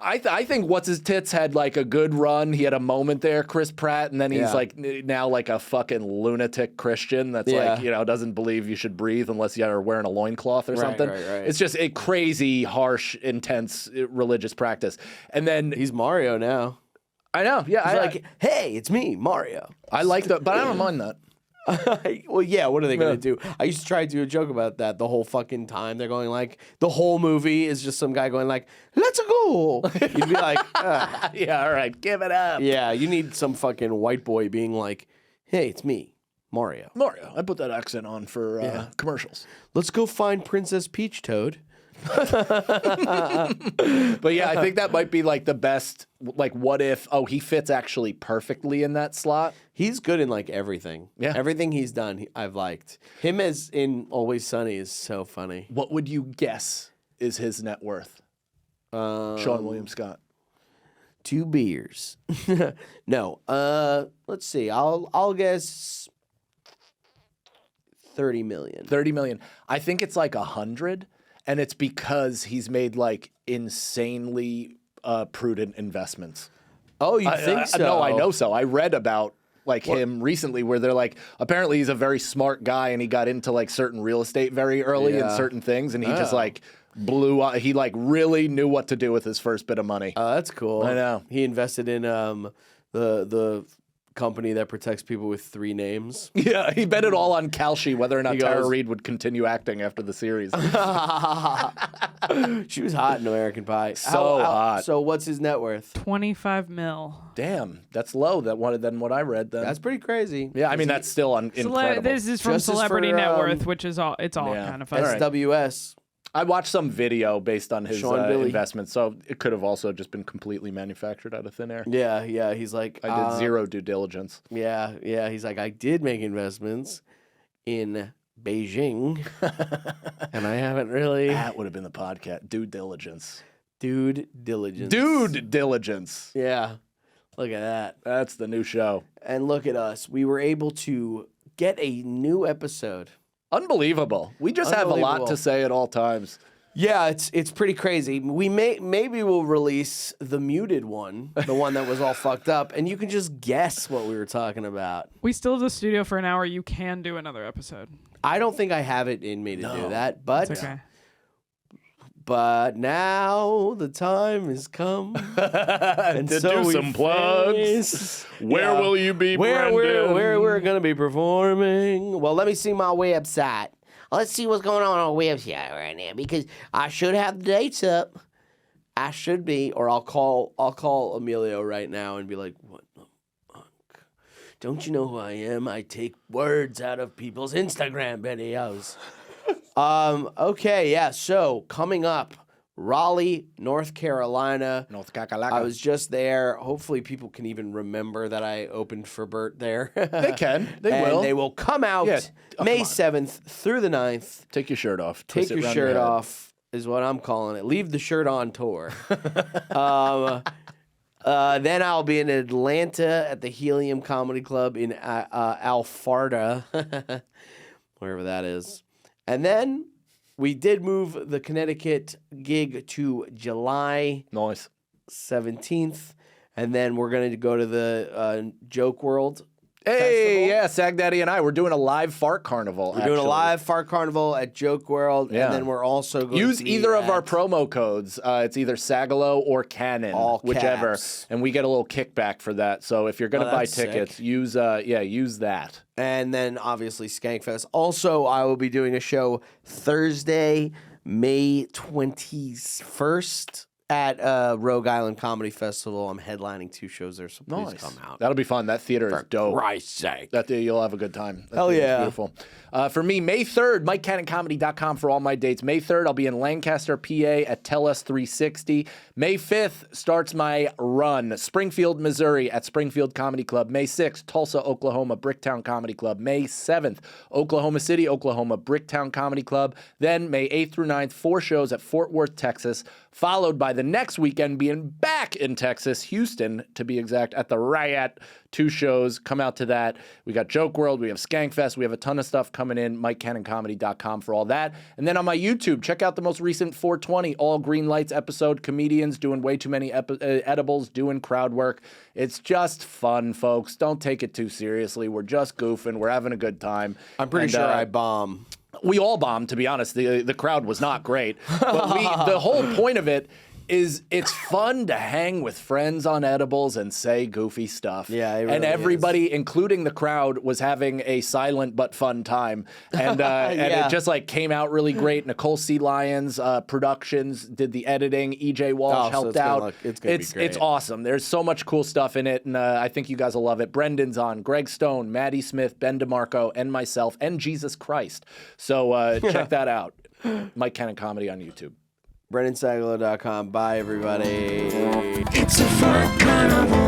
I think What's His Tits had like a good run. He had a moment there, Chris Pratt, and then he's like now like a fucking lunatic Christian that's like, doesn't believe you should breathe unless you are wearing a loincloth or something. Right. It's just a crazy, harsh, intense religious practice. And then He's Mario now. I know, yeah. He's like, hey, it's me, Mario. I like that, but I don't mind that. Well, yeah, what are they going to do? I used to try to do a joke about that the whole fucking time. They're going like, the whole movie is just some guy going like, let's go. You'd be like, Yeah, all right, give it up. yeah, you need some fucking white boy being like, hey, it's me, Mario. Mario, I put that accent on for commercials. Let's go find Princess Peach Toad. But yeah, I think that might be like the best. Like, what if? Oh, he fits actually perfectly in that slot. He's good in like everything. Yeah. Everything he's done, I've liked. Him as in Always Sunny is so funny. What would you guess is his net worth? Sean William Scott. 2 beers. No. Let's see. I'll guess 30 million. 30 million. I think it's like 100, and it's because he's made like insanely prudent investments. Oh, you think so? No, I know so. I read about like him recently, where they're like, apparently he's a very smart guy and he got into like certain real estate very early and certain things, and he just like blew up. He like really knew what to do with his first bit of money. Oh, that's cool. I know. He invested in the company that protects people with 3 names. Yeah, he bet it all on Kalshi, whether or not He Tara goes- Reid would continue acting after the series. She was hot in American Pie. So hot. So what's his net worth? 25 mil. Damn, that's low. Than what I read. Then That's pretty crazy. yeah, I mean that's still incredible. This is from Justice Celebrity for, Net Worth, which is all. It's all yeah. kind of fun. right. SWS. I watched some video based on his Sean Billy. investment, so it could have also just been completely manufactured out of thin air. Yeah. He's like, I did zero due diligence. Yeah. He's like, I did make investments in Beijing, and I haven't really. That would have been the podcast. Due diligence. Dude Diligence. Dude diligence. Yeah. Look at that. That's the new show. And look at us. We were able to get a new episode. Unbelievable. We just have a lot Unbelievable. to say at all times. Yeah, it's pretty crazy. We maybe we'll release the muted one, the one that was all fucked up, and you can just guess what we were talking about. We still have the studio for an hour. You can do another episode. I don't think I have it in me to do that, but It's okay. but now the time has come and To so do we some plugs. face- Where Yeah. will you be, where Brendan? we're gonna be performing. Well, let me see my website. Let's see what's going on our website right now, because I should have the dates up. I should be, or I'll call Emilio right now and be like, "What the fuck? Don't you know who I am? I take words out of people's Instagram videos." Okay, yeah. So coming up, Raleigh, North Carolina. North Kakalaka. I was just there. Hopefully, people can even remember that I opened for Bert there. They can. They and will. They will come out Yeah. Oh, May come on. 7th through the 9th. Take your shirt off. Take Twist it your around shirt head. off is what I'm calling it. Leave the shirt on tour. Then I'll be in Atlanta at the Helium Comedy Club in Alpharetta, wherever that is. And then we did move the Connecticut gig to July Nice. 17th. And then we're going to go to the Joke World. Hey, Festival. yeah, Sag Daddy and I, we're doing a live Fart Carnival. We're doing a live Fart Carnival at Joke World. Yeah. And then we're also going Use to be either of our at- promo codes. It's either Sagalow or Cannon, All whichever, caps. and we get a little kickback for that. So if you're gonna Oh, buy that's sick. tickets, use that. And then obviously Skankfest. Also, I will be doing a show Thursday, May 21st at Rogue Island Comedy Festival. I'm headlining 2 shows there, so please come out. That'll be fun. That theater is dope. Christ's sake. That day you'll have a good time. That Hell theater's yeah. Beautiful. For me, May 3rd, MikeCannonComedy.com for all my dates. May 3rd, I'll be in Lancaster, PA at Tell Us 360. May 5th starts my run. Springfield, Missouri at Springfield Comedy Club. May 6th, Tulsa, Oklahoma, Bricktown Comedy Club. May 7th, Oklahoma City, Oklahoma, Bricktown Comedy Club. Then May 8th through 9th, 4 shows at Fort Worth, Texas, followed by the next weekend being back in Texas, Houston to be exact, at the Riot. 2 shows. Come out to that. We got Joke World. We have Skankfest. We have a ton of stuff coming in. MikeCannonComedy.com for all that. And then on my YouTube, check out the most recent 420 All Green Lights episode. Comedians doing way too many edibles, doing crowd work. It's just fun, folks. Don't take it too seriously. We're just goofing. We're having a good time. I'm pretty And, sure I bomb. We all bombed, to be honest. The crowd was not great. But the whole point of it is it's fun to hang with friends on edibles and say goofy stuff. Yeah, it and really everybody, including the crowd, was having a silent but fun time. And and Yeah. it just like came out really great. Nicole C. Lyons Productions did the editing. EJ Walsh so helped it's gonna out. look- it's gonna be great. It's awesome. There's so much cool stuff in it, and I think you guys will love it. Brendan's on, Greg Stone, Maddie Smith, Ben DeMarco, and myself, and Jesus Christ. So check that out. Mike Cannon Comedy on YouTube. BrendanSagalow.com. Bye, everybody. It's a Fart Carnival.